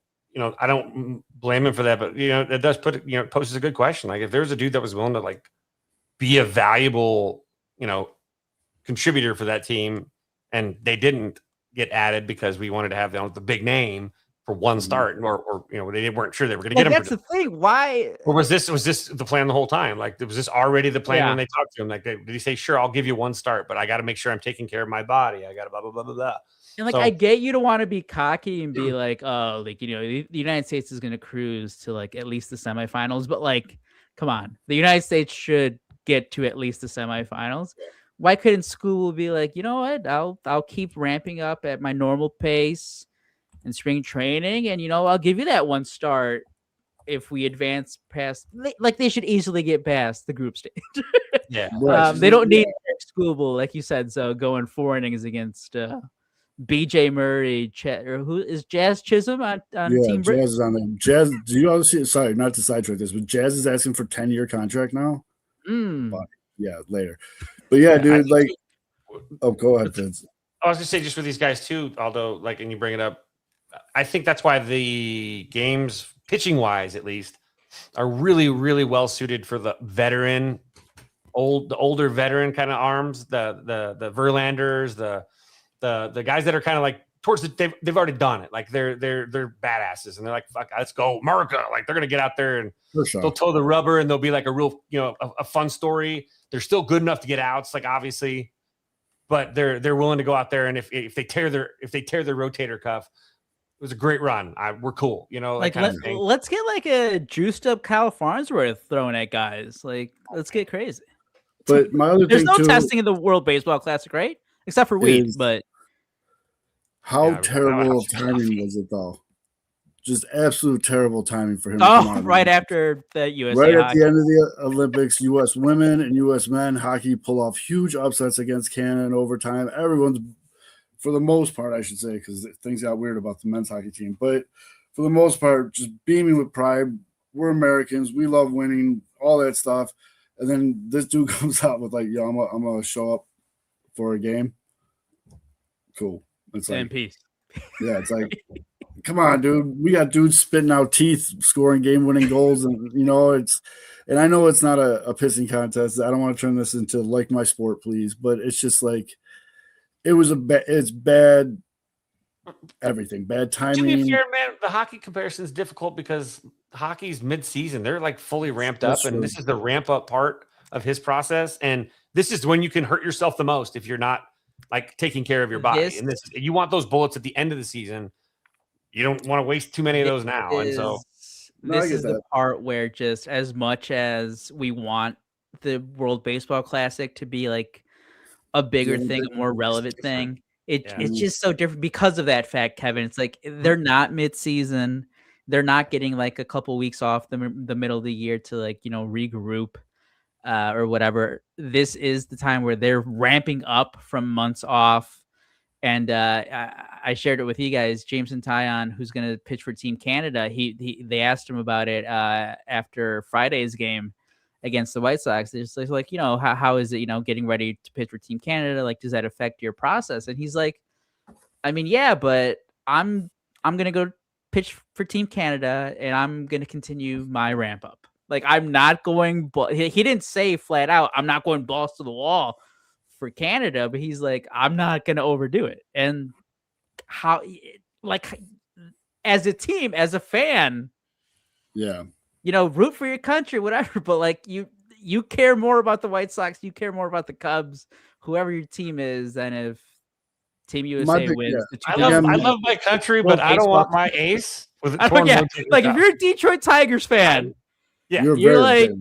I don't blame him for that, but it does poses a good question. Like if there's a dude that was willing to like be a valuable, contributor for that team and they didn't get added because we wanted to have the big name for one start or they weren't sure they were going to get him. That's the thing. Why? Or was this the plan the whole time? Like, was this already the plan when they talked to him? Like, did he say, sure, I'll give you one start, but I got to make sure I'm taking care of my body. I got to blah, blah, blah, blah, blah. And I get you to want to be cocky and be like, oh, like, the United States is going to cruise to like at least the semifinals. But like, come on, the United States should get to at least the semifinals. Why couldn't school be like, you know what? I'll keep ramping up at my normal pace in spring training, and I'll give you that one start if we advance past. Like they should easily get past the group stage. Yeah, they don't need schoolable, like you said. So going 4 innings against BJ Murray, or who is Jazz Chisholm on Team Britain? Jazz is on there. Jazz, do you all see? Sorry, not to sidetrack this, but Jazz is asking for 10-year contract now. But, yeah, later. But yeah, dude, go ahead, Vince. I was gonna say just for these guys too, although and you bring it up, I think that's why the games, pitching wise at least, are really, really well suited for the veteran, the older veteran kind of arms, the Verlanders, the guys that are kind of like towards they've already done it. Like they're badasses and they're like, fuck, let's go, America. Like they're gonna get out there and they'll toe the rubber and they'll be like a real, a fun story. They're still good enough to get outs, like obviously, but they're willing to go out there and if they tear their rotator cuff, it was a great run. We're cool, Like let's get like a juiced up Kyle Farnsworth thrown at guys. Like let's get crazy. But my other there's thing no too, testing in the World Baseball Classic, right? Except for weed, but how terrible of timing was it though? Just absolute terrible timing for him. Right after the USA right hockey. At the end of the Olympics, U.S. women and U.S. men hockey pull off huge upsets against Canada in overtime. Everyone's, for the most part, I should say, because things got weird about the men's hockey team, but for the most part, just beaming with pride. We're Americans. We love winning, all that stuff. And then this dude comes out with like, yo, I'm gonna show up for a game. Cool. It's like, in peace. Yeah, it's like, come on, dude. We got dudes spitting out teeth, scoring game-winning goals, and and I know it's not a pissing contest. I don't want to turn this into like my sport, please, but it's just like it's bad. Everything bad timing. To be fair, man, the hockey comparison is difficult because hockey's mid-season. They're like fully ramped up, and this is the ramp-up part of his process. And this is when you can hurt yourself the most if you're not like taking care of your body. And you want those bullets at the end of the season. You don't want to waste too many of those now. And so this is the part where just as much as we want the World Baseball Classic to be like a bigger thing, a more relevant thing, it's just so different because of that fact, Kevin. It's like they're not mid-season. They're not getting like a couple weeks off the middle of the year to like, regroup or whatever. This is the time where they're ramping up from months off. And I shared it with you guys. Jameson Tyon, who's going to pitch for Team Canada, they asked him about it after Friday's game against the White Sox. It's like, how is it, getting ready to pitch for Team Canada? Like, does that affect your process? And he's like, I mean, yeah, but I'm going to go pitch for Team Canada and I'm going to continue my ramp up. Like, I'm not going, he didn't say flat out, I'm not going balls to the wall for Canada, but he's like, I'm not going to overdo it. And how, like, as a team, as a fan, Yeah. Root for your country, whatever. But like you care more about the White Sox, you care more about the Cubs, whoever your team is, than if Team USA wins. The I love my country, but I don't want my ace with a torn rotator like if cuff. you're a Detroit Tigers fan, you're like,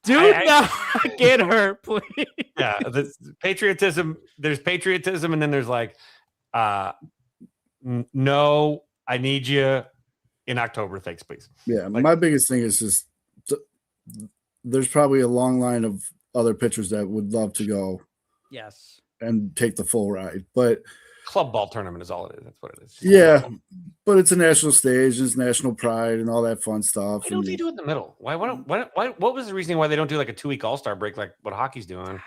dude, not get hurt, please. Yeah, patriotism. There's patriotism, and then there's like, no, I need you in October. Thanks, please. Yeah, my biggest thing is just there's probably a long line of other pitchers that would love to go. Yes. And take the full ride, but club ball tournament is all it is. That's what it is. Yeah, but it's a national stage, it's national pride, and all that fun stuff. Why don't they do it in the middle? Why? What was the reasoning why they don't do like a 2-week All-Star break like what hockey's doing?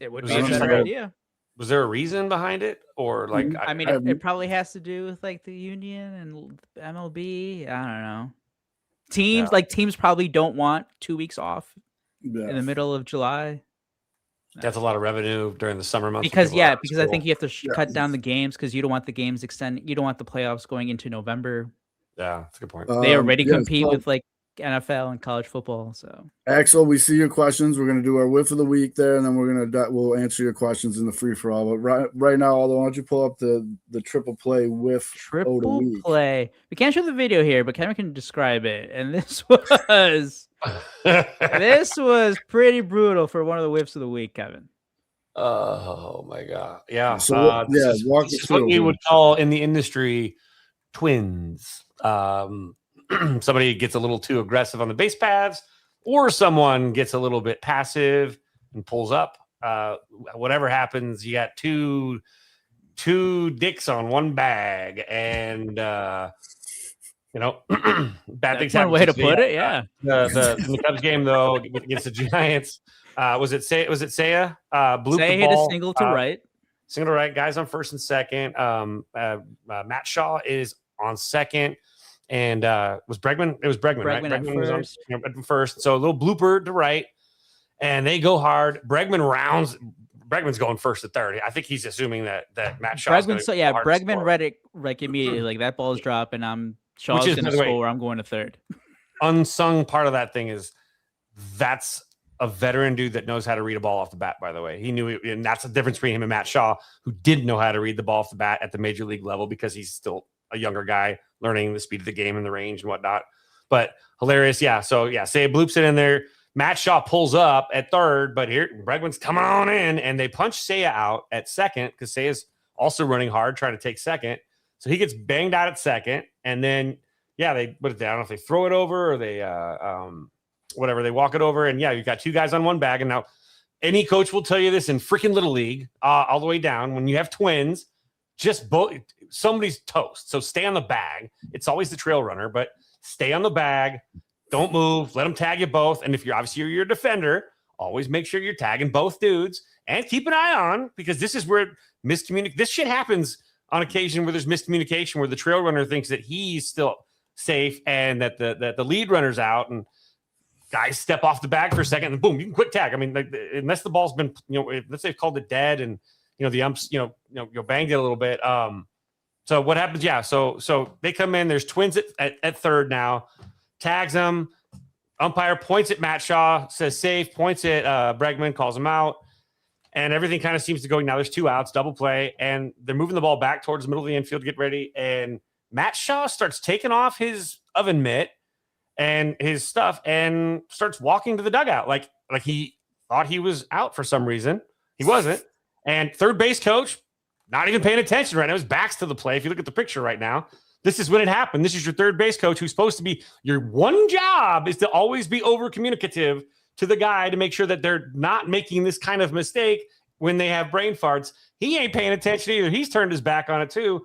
It would be a better idea. Was there a reason behind it, or like? I mean, it probably has to do with like the union and MLB. I don't know. Teams probably don't want 2 weeks off in the middle of July. That's a lot of revenue during the summer months. Because I think you have to cut down the games because you don't want the games extended. You don't want the playoffs going into November. Yeah, that's a good point. They already compete with like NFL and college football. So Axel, we see your questions. We're going to do our whiff of the week there, and then we'll answer your questions in the free for all. But right now, although, why don't you pull up the triple play whiff of the week? Play. We can't show the video here, but Kevin can describe it. And this was this was pretty brutal for one of the whiffs of the week, Kevin. Oh my god! Yeah. So this is what we would call in the industry twins. Somebody gets a little too aggressive on the base paths, or someone gets a little bit passive and pulls up. Whatever happens, you got two dicks on one bag, and bad things happen. One way to put it, yeah. The Cubs game though against the Giants, was it Saya? Blooped Saya the ball, hit a single to right. Single to right. Guys on first and second. Matt Shaw is on second. And was Bregman? It was Bregman, right? Bregman was on first. So a little blooper to right, and they go hard. Bregman's going first to third. I think he's assuming that Matt Shaw's going to Bregman read it like immediately, like that ball's dropping. Shaw's going to score. I'm going to third. Unsung part of that thing is that's a veteran dude that knows how to read a ball off the bat. By the way, he knew it, and that's the difference between him and Matt Shaw, who didn't know how to read the ball off the bat at the major league level because he's still a younger guy learning the speed of the game and the range and whatnot. But hilarious. Yeah. So Say bloops it in there. Matt Shaw pulls up at third, but here Bregman's come on in, and they punch Saya out at second because Saya's also running hard trying to take second. So he gets banged out at second, and then they put it down. I don't know if they throw it over or they whatever, they walk it over, and you've got two guys on one bag. And now any coach will tell you this in freaking little league, all the way down. When you have twins, just somebody's toast. So stay on the bag. It's always the trail runner, but stay on the bag. Don't move. Let them tag you both. And if you're a defender, always make sure you're tagging both dudes and keep an eye on, because this is where this shit happens on occasion, where there's miscommunication, where the trail runner thinks that he's still safe and that the lead runner's out, and guys step off the bag for a second and boom, you can quick tag. I mean, unless the ball's been, let's say they've called it dead and the umps, banged it a little bit. So what happens? Yeah. So they come in, there's twins at third now, tags them. Umpire points at Matt Shaw, says safe, points at Bregman, calls him out, and everything kind of seems to go. Now there's two outs, double play, and they're moving the ball back towards the middle of the infield to get ready. And Matt Shaw starts taking off his oven mitt and his stuff and starts walking to the dugout like he thought he was out for some reason. He wasn't. And third base coach, not even paying attention right now. His back's to the play. If you look at the picture right now, this is when it happened. This is your third base coach, who's supposed to be, your one job is to always be over communicative to the guy to make sure that they're not making this kind of mistake when they have brain farts. He ain't paying attention either. He's turned his back on it too.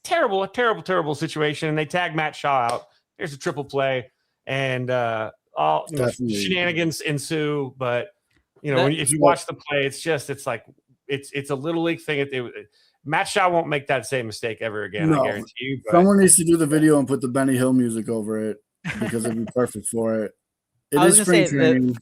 Terrible, terrible, terrible situation. And they tag Matt Shaw out. There's a triple play, and shenanigans ensue. But if you watch the play, it's like it's a little league thing. Matt Shaw won't make that same mistake ever again. No. I guarantee you. But someone needs to do the video and put the Benny Hill music over it, because it'd be perfect for it. It is spring training.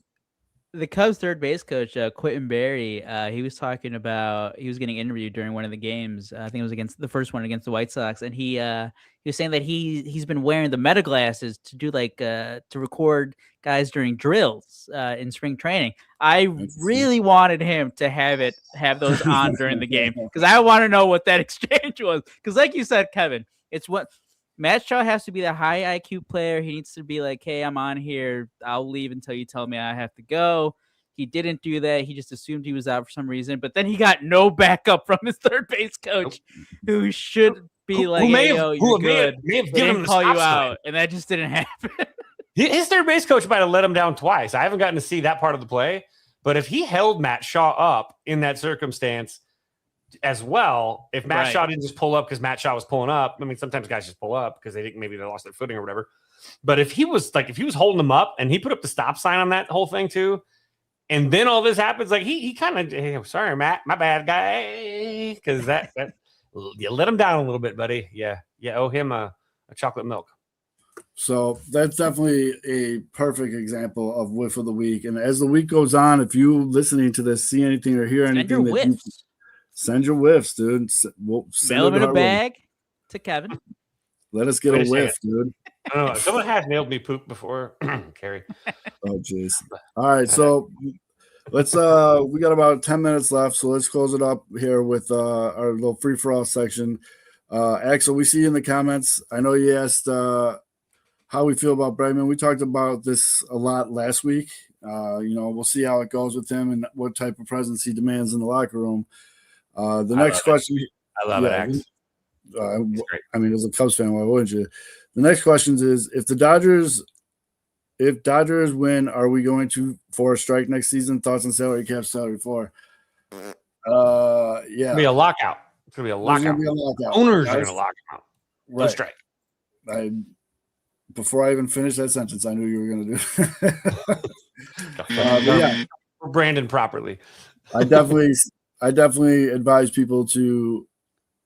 the Cubs third base coach, Quentin Berry, he was talking about he was getting interviewed during one of the games. I think it was against the first one against the White Sox, and he was saying that he's been wearing the meta glasses to do to record guys during drills in spring training. I really wanted him to have those on during the game because I want to know what that exchange was. Because like you said, Kevin, it's what. Matt Shaw has to be the high IQ player. He needs to be like, hey, I'm on here. I'll leave until you tell me I have to go. He didn't do that. He just assumed he was out for some reason. But then he got no backup from his third base coach, who should be like, hey, yo, you're good. May have They given him didn't the call you stop sign. out. And that just didn't happen. His third base coach might have let him down twice. I haven't gotten to see that part of the play. But if he held Matt Shaw up in that circumstance as well, if Matt Shaw didn't just pull up because Matt Shaw was pulling up, I mean, sometimes guys just pull up because they think maybe they lost their footing or whatever. But if he was holding them up and he put up the stop sign on that whole thing too, and then all this happens, like he kind of, hey, sorry, Matt, my bad, guy, because that you let him down a little bit, buddy. Yeah, owe him a chocolate milk. So that's definitely a perfect example of whiff of the week. And as the week goes on, if you listening to this, see anything or hear anything, send your whiffs, dude. We'll mail them in a bag to Kevin. Let us get a whiff, dude. I don't know. Someone has mailed me poop before, Carrie. Oh, jeez. All right, so let's. We got about 10 minutes left, so let's close it up here with our little free for all section. Axel, we see you in the comments. I know you asked how we feel about Bregman. We talked about this a lot last week. We'll see how it goes with him and what type of presence he demands in the locker room. The next question. I love it, Ax. I mean, as a Cubs fan, why wouldn't you? The next question is: if Dodgers win, are we going for a strike next season? Thoughts on salary cap, salary floor? Yeah, it's gonna be a lockout. It's gonna be a lockout. Owners are gonna lock him out. No strike. Before I even finished that sentence, I knew you were gonna do. We're branded properly. I definitely advise people to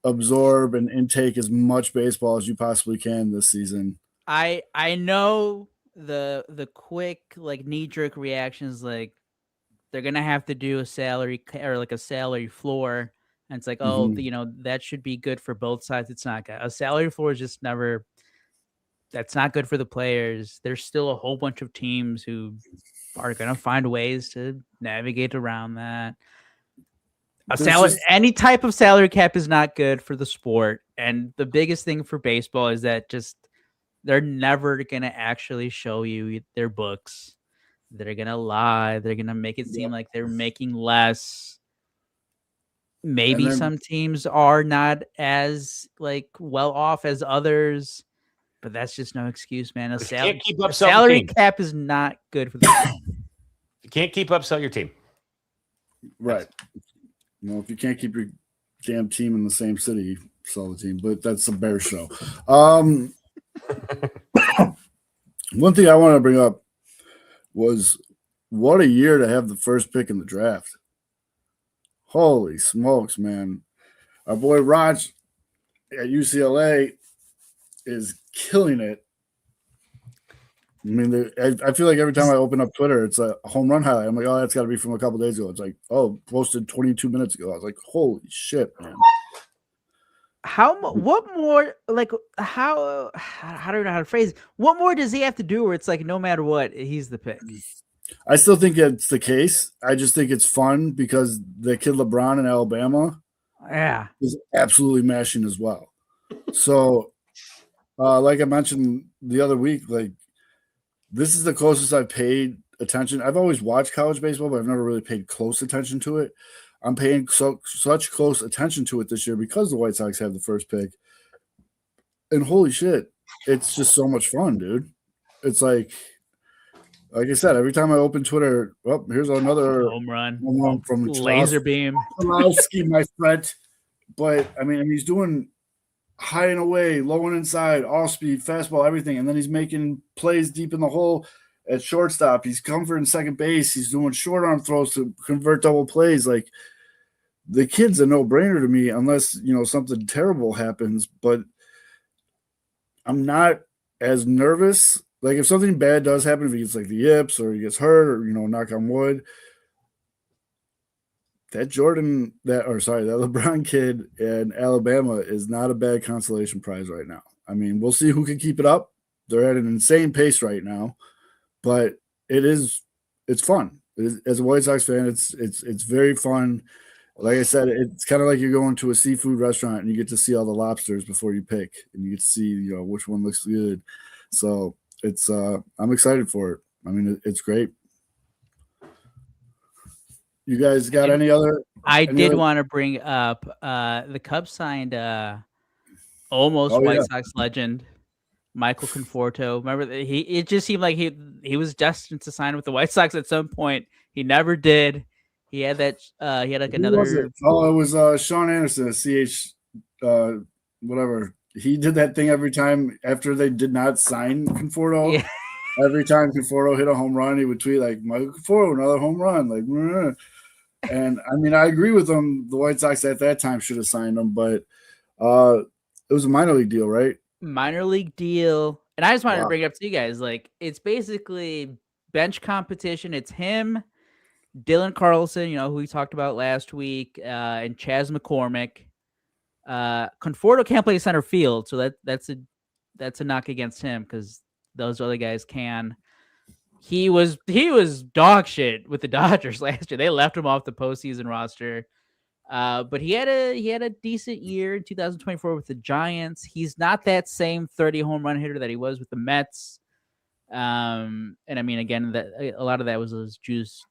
absorb and intake as much baseball as you possibly can this season. I know the quick knee-jerk reactions, like they're gonna have to do a salary or a salary floor, and it's like, that should be good for both sides. It's not good. A salary floor is just never. That's not good for the players. There's still a whole bunch of teams who are gonna find ways to navigate around that. Any type of salary cap is not good for the sport. And the biggest thing for baseball is that they're never going to actually show you their books. They're going to lie. They're going to make it seem like they're making less. Maybe some teams are not as well off as others, but that's just no excuse, man. A salary cap is not good for the team. If you can't keep up, sell your team. Right. If you can't keep your damn team in the same city, sell the team. But that's a bear show. One thing I want to bring up was what a year to have the first pick in the draft. Holy smokes, man. Our boy Raj at UCLA is killing it. I mean, I feel like every time I open up Twitter, it's a home run highlight. I'm like, oh, that's got to be from a couple days ago. It's like, oh, posted 22 minutes ago. I was like, holy shit, man. What more, how do you know how to phrase it? What more does he have to do where it's like, no matter what, he's the pick? I still think it's the case. I just think it's fun because the kid LeBron in Alabama is absolutely mashing as well. So, like I mentioned the other week, this is the closest I've paid attention. I've always watched college baseball, but I've never really paid close attention to it. I'm paying such close attention to it this year because the White Sox have the first pick. And holy shit, it's just so much fun, dude. It's like I said, every time I open Twitter, here's another home run from laser beam. Kowalski, my friend. But I mean, he's doing high and away, low and inside, all speed, fastball, everything. And then he's making plays deep in the hole at shortstop. He's comforting second base. He's doing short arm throws to convert double plays. Like, the kid's a no-brainer to me unless, something terrible happens. But I'm not as nervous like if something bad does happen, if he gets like the yips or he gets hurt or knock on wood, that LeBron kid in Alabama is not a bad consolation prize right now. I mean, we'll see who can keep it up. They're at an insane pace right now, but it's fun. As a White Sox fan, it's very fun. Like I said, it's kind of like you're going to a seafood restaurant and you get to see all the lobsters before you pick, and you get to see which one looks good. So it's I'm excited for it. I mean, it's great. You guys got any other? I did want to bring up the Cubs signed almost White Sox legend Michael Conforto. Remember, it just seemed like he was destined to sign with the White Sox at some point. He never did. He had that. He had like another. It was Sean Anderson, CH, whatever. He did that thing every time after they did not sign Conforto. Yeah. Every time Conforto hit a home run, he would tweet like, "Michael Conforto, another home run!" Like, "Meh." And I mean, I agree with him. The White Sox at that time should have signed him, but it was a minor league deal, right? Minor league deal. And I just wanted to bring it up to you guys. Like, it's basically bench competition. It's him, Dylan Carlson, who we talked about last week, and Chas McCormick. Conforto can't play center field, so that's a knock against him because those other guys can. He was dog shit with the Dodgers last year. They left him off the postseason roster. But he had a decent year in 2024 with the Giants. He's not that same 30 home run hitter that he was with the Mets. And I mean, again, a lot of that was those juice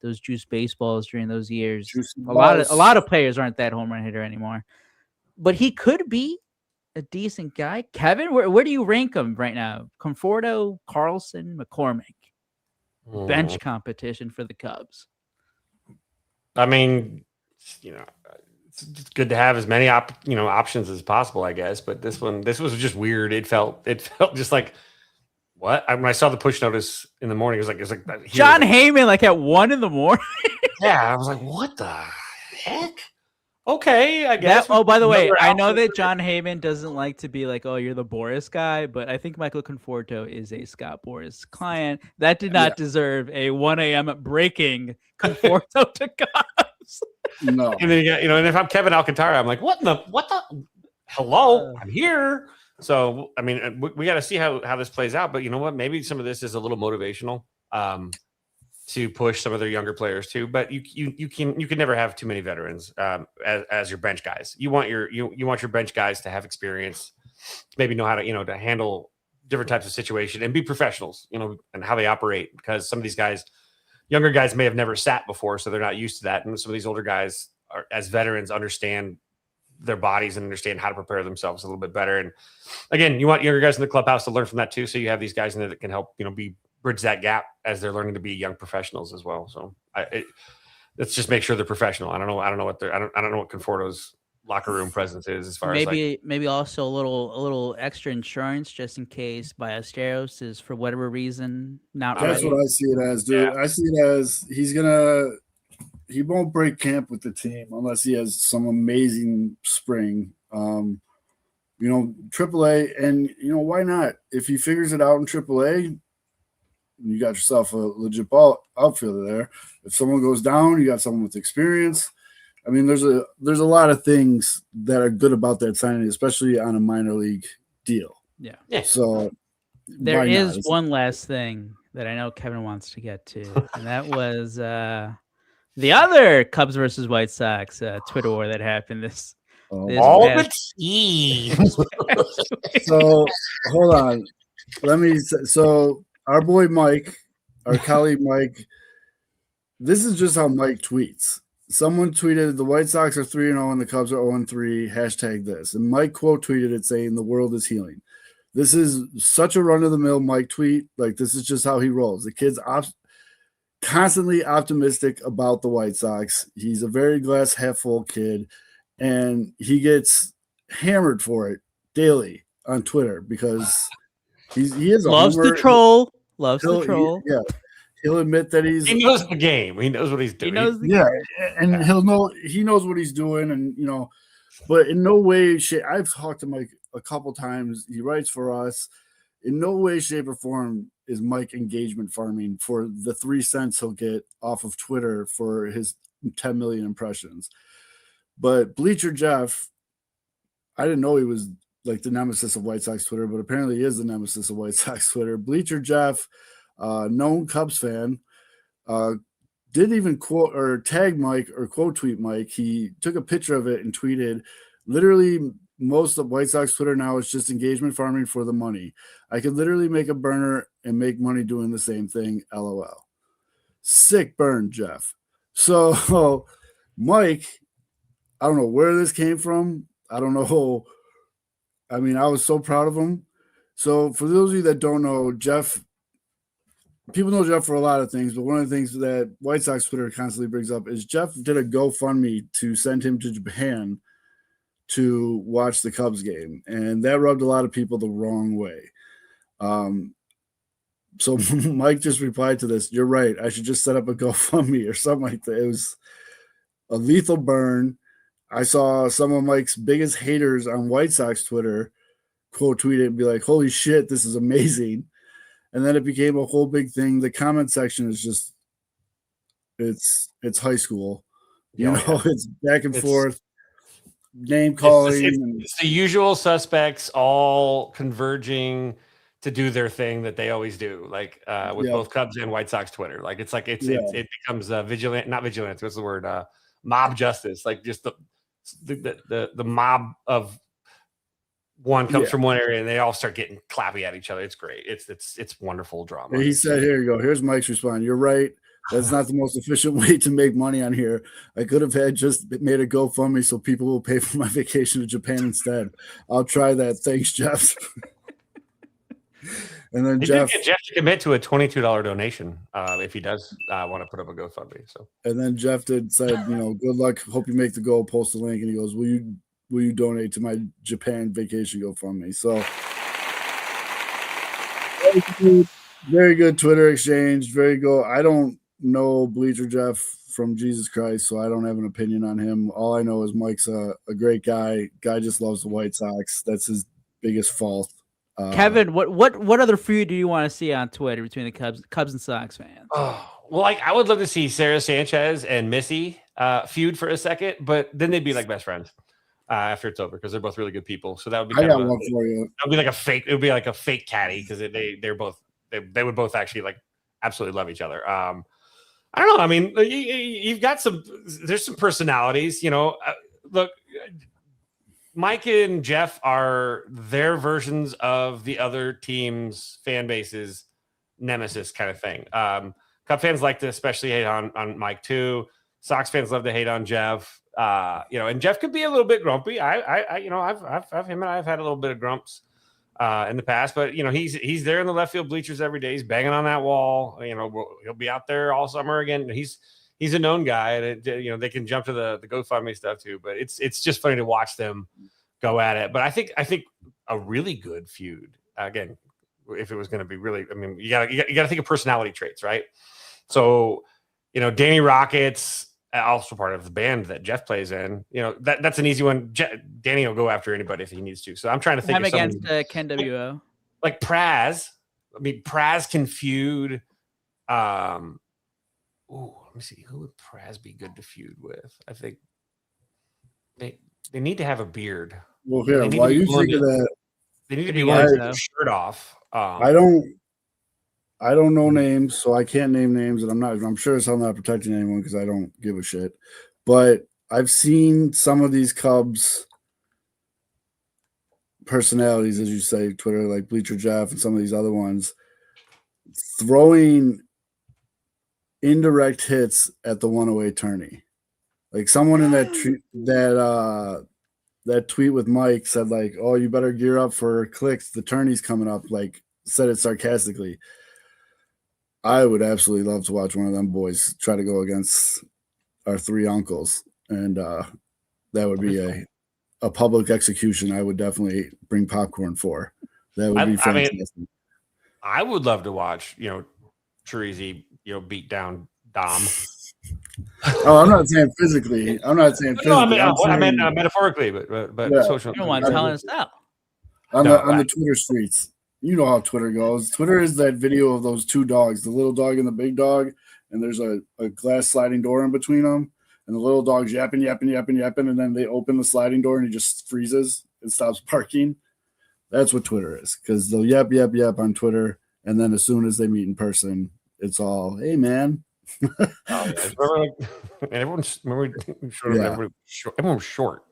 baseballs during those years. A lot of players aren't that home run hitter anymore. But he could be a decent guy. Kevin, where do you rank him right now? Conforto, Carlson, McCormick. Bench competition for the Cubs. I mean, it's good to have as many options as possible, I guess. But this was just weird. It felt just like what? When I saw the push notice in the morning, it was like John Heyman like at 1 a.m. Yeah, I was like, what the heck? Okay, I guess. By the way, I know that John Heyman doesn't like to be like, oh, you're the Boris guy, but I think Michael Conforto is a Scott Boris client. That did not deserve a 1 a.m. breaking Conforto to Cubs. No. And then and if I'm Kevin Alcantara, I'm like, what the hello, I'm here. So I mean, we got to see how this plays out. But you know what? Maybe some of this is a little motivational. To push some of their younger players too, but you can never have too many veterans as your bench guys. You want your bench guys to have experience, maybe know how to to handle different types of situation and be professionals, and how they operate. Because some of these guys, younger guys, may have never sat before, so they're not used to that. And some of these older guys, as veterans, understand their bodies and understand how to prepare themselves a little bit better. And again, you want younger guys in the clubhouse to learn from that too. So you have these guys in there that can help bridge that gap as they're learning to be young professionals as well. So let's just make sure they're professional. I don't know what Conforto's locker room presence is as far as maybe also a little extra insurance just in case Ballesteros is for whatever reason not That's ready. what I see it as, dude. Yeah. I see it as he won't break camp with the team unless he has some amazing spring. AAA, and why not? If he figures it out in AAA, you got yourself a legit outfielder there. If someone goes down, you got someone with experience. I mean, there's a lot of things that are good about that signing, especially on a minor league deal. Yeah. So there is one last thing that I know Kevin wants to get to, and that was the other Cubs versus White Sox Twitter war that happened this all the tea. So hold on. So our boy Mike, our colleague Mike, this is just how Mike tweets. Someone tweeted the White Sox are 3-0 and the Cubs are 0-3, hashtag this. And Mike quote tweeted it saying the world is healing. This is such a run-of-the-mill Mike tweet. Like, this is just how he rolls. The kid's constantly optimistic about the White Sox. He's a very glass half full kid, and he gets hammered for it daily on Twitter because he is a loves homer. The troll. Loves the troll. He'll admit that he knows the game. He knows what he's doing. And he knows what he's doing, and but in no way, I've talked to Mike a couple times. He writes for us. in no way, shape, or form is Mike engagement farming for the 3 cents he'll get off of Twitter for his 10 million impressions. But Bleacher Jeff, I didn't know he was like the nemesis of White Sox Twitter, but apparently he is the nemesis of White Sox Twitter. Bleacher Jeff, known Cubs fan, didn't even quote or tag Mike or quote tweet Mike. He took a picture of it and tweeted, literally, most of White Sox Twitter now is just engagement farming for the money. I could literally make a burner and make money doing the same thing. LOL. Sick burn, Jeff. So, Mike, I don't know where this came from. I don't know. I mean, I was so proud of him. So, for those of you that don't know, Jeff, people know Jeff for a lot of things, but one of the things that White Sox Twitter constantly brings up is Jeff did a GoFundMe to send him to Japan to watch the Cubs game, and that rubbed a lot of people the wrong way. So Mike just replied to this, "You're right. I should just set up a GoFundMe or something like that." It was a lethal burn. I saw some of Mike's biggest haters on White Sox Twitter quote tweet it and be like, "Holy shit, this is amazing." And then it became a whole big thing. The comment section is just, it's high school. You know, it's back and forth. Name calling. It's the usual suspects all converging to do their thing that they always do, like with both Cubs and White Sox Twitter. Like it becomes not vigilante. What's the word? Mob justice. Like just the mob of one comes from one area and they all start getting clappy at each other. It's great. It's wonderful drama. He said, "Here you go. Here's Mike's response. You're right. That's not the most efficient way to make money on here. I could have just made a GoFundMe so people will pay for my vacation to Japan instead. I'll try that. Thanks, Jeff." And then Jeff to commit to a $22 donation if he does want to put up a GoFundMe. So, and then Jeff said, "Good luck. Hope you make the goal. Post the link." And he goes, "Will you donate to my Japan vacation GoFundMe?" So, very good Twitter exchange. Very good. I don't know Bleacher Jeff from Jesus Christ, so I don't have an opinion on him. All I know is Mike's a great guy. Guy just loves the White Sox. That's his biggest fault. Kevin, what other feud do you want to see on Twitter between the Cubs and Sox fans? Oh, well, I would love to see Sarah Sanchez and Missy feud for a second, but then they'd be like best friends after it's over because they're both really good people. So that would be I got one for you. It would be like a fake. It would be like a fake caddy because they would both actually like absolutely love each other. I don't know. I mean, you've got there's some personalities, look, Mike and Jeff are their versions of the other team's fan base's nemesis kind of thing. Cub fans like to especially hate on Mike too. Sox fans love to hate on Jeff. And Jeff could be a little bit grumpy. I've him and I've had a little bit of grumps in the past, but he's there in the left field bleachers every day. He's banging on that wall. He'll be out there all summer again. He's a known guy, and they can jump to the GoFundMe stuff too. But it's just funny to watch them go at it. But I think a really good feud again, if it was going to be really, I mean, you got to think of personality traits, right? So Danny Rockets, also part of the band that Jeff plays in. That's an easy one. Danny will go after anybody if he needs to. So I'm trying to think of against Ken W.O. Like Praz. I mean, Praz can feud. Let me see. Who would Praz be good to feud with? I think they need to have a beard. Well, here, while you think of that, they need to be wearing their shirt off. I don't know names, so I can't name names, and I'm sure as hell not protecting anyone because I don't give a shit. But I've seen some of these Cubs personalities, as you say, Twitter, like Bleacher Jeff and some of these other ones, throwing indirect hits at the 108 tourney. Like someone in that tweet with Mike said, like, "Oh, you better gear up for clicks. The tourney's coming up." Like, said it sarcastically. I would absolutely love to watch one of them boys try to go against our three uncles, and that would be a public execution. I would definitely bring popcorn for. That would be fantastic. I would love to watch, Chirizi, beat down Dom. Oh, I'm not saying physically. I meant metaphorically, but social. You don't want to tell us now on the Twitter streets. you know how Twitter goes. Twitter is that video of those two dogs, the little dog and the big dog, and there's a glass sliding door in between them, and the little dog's yapping, and then they open the sliding door and he just freezes and stops barking. That's what Twitter is, because they'll yap on Twitter, and then as soon as they meet in person, it's all, hey, man. Oh, yeah. Remember, and everyone was short.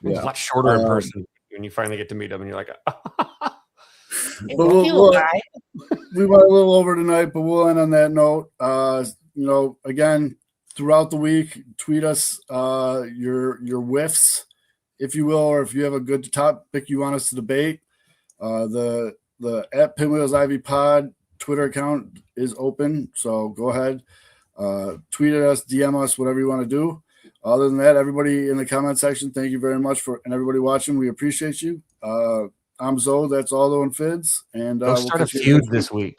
It was a lot shorter in person when you finally get to meet them, and you're like, we went a little over tonight, but we'll end on that note. Again, throughout the week, tweet us your whiffs, if you will, or if you have a good topic you want us to debate. The at Pinwheels Ivy Pod Twitter account is open, so go ahead, tweet at us, DM us, whatever you want to do. Other than that, everybody in the comment section, thank you very much and everybody watching, we appreciate you. I'm Zoe, that's Aldo and Fids, and we'll start a feud this week.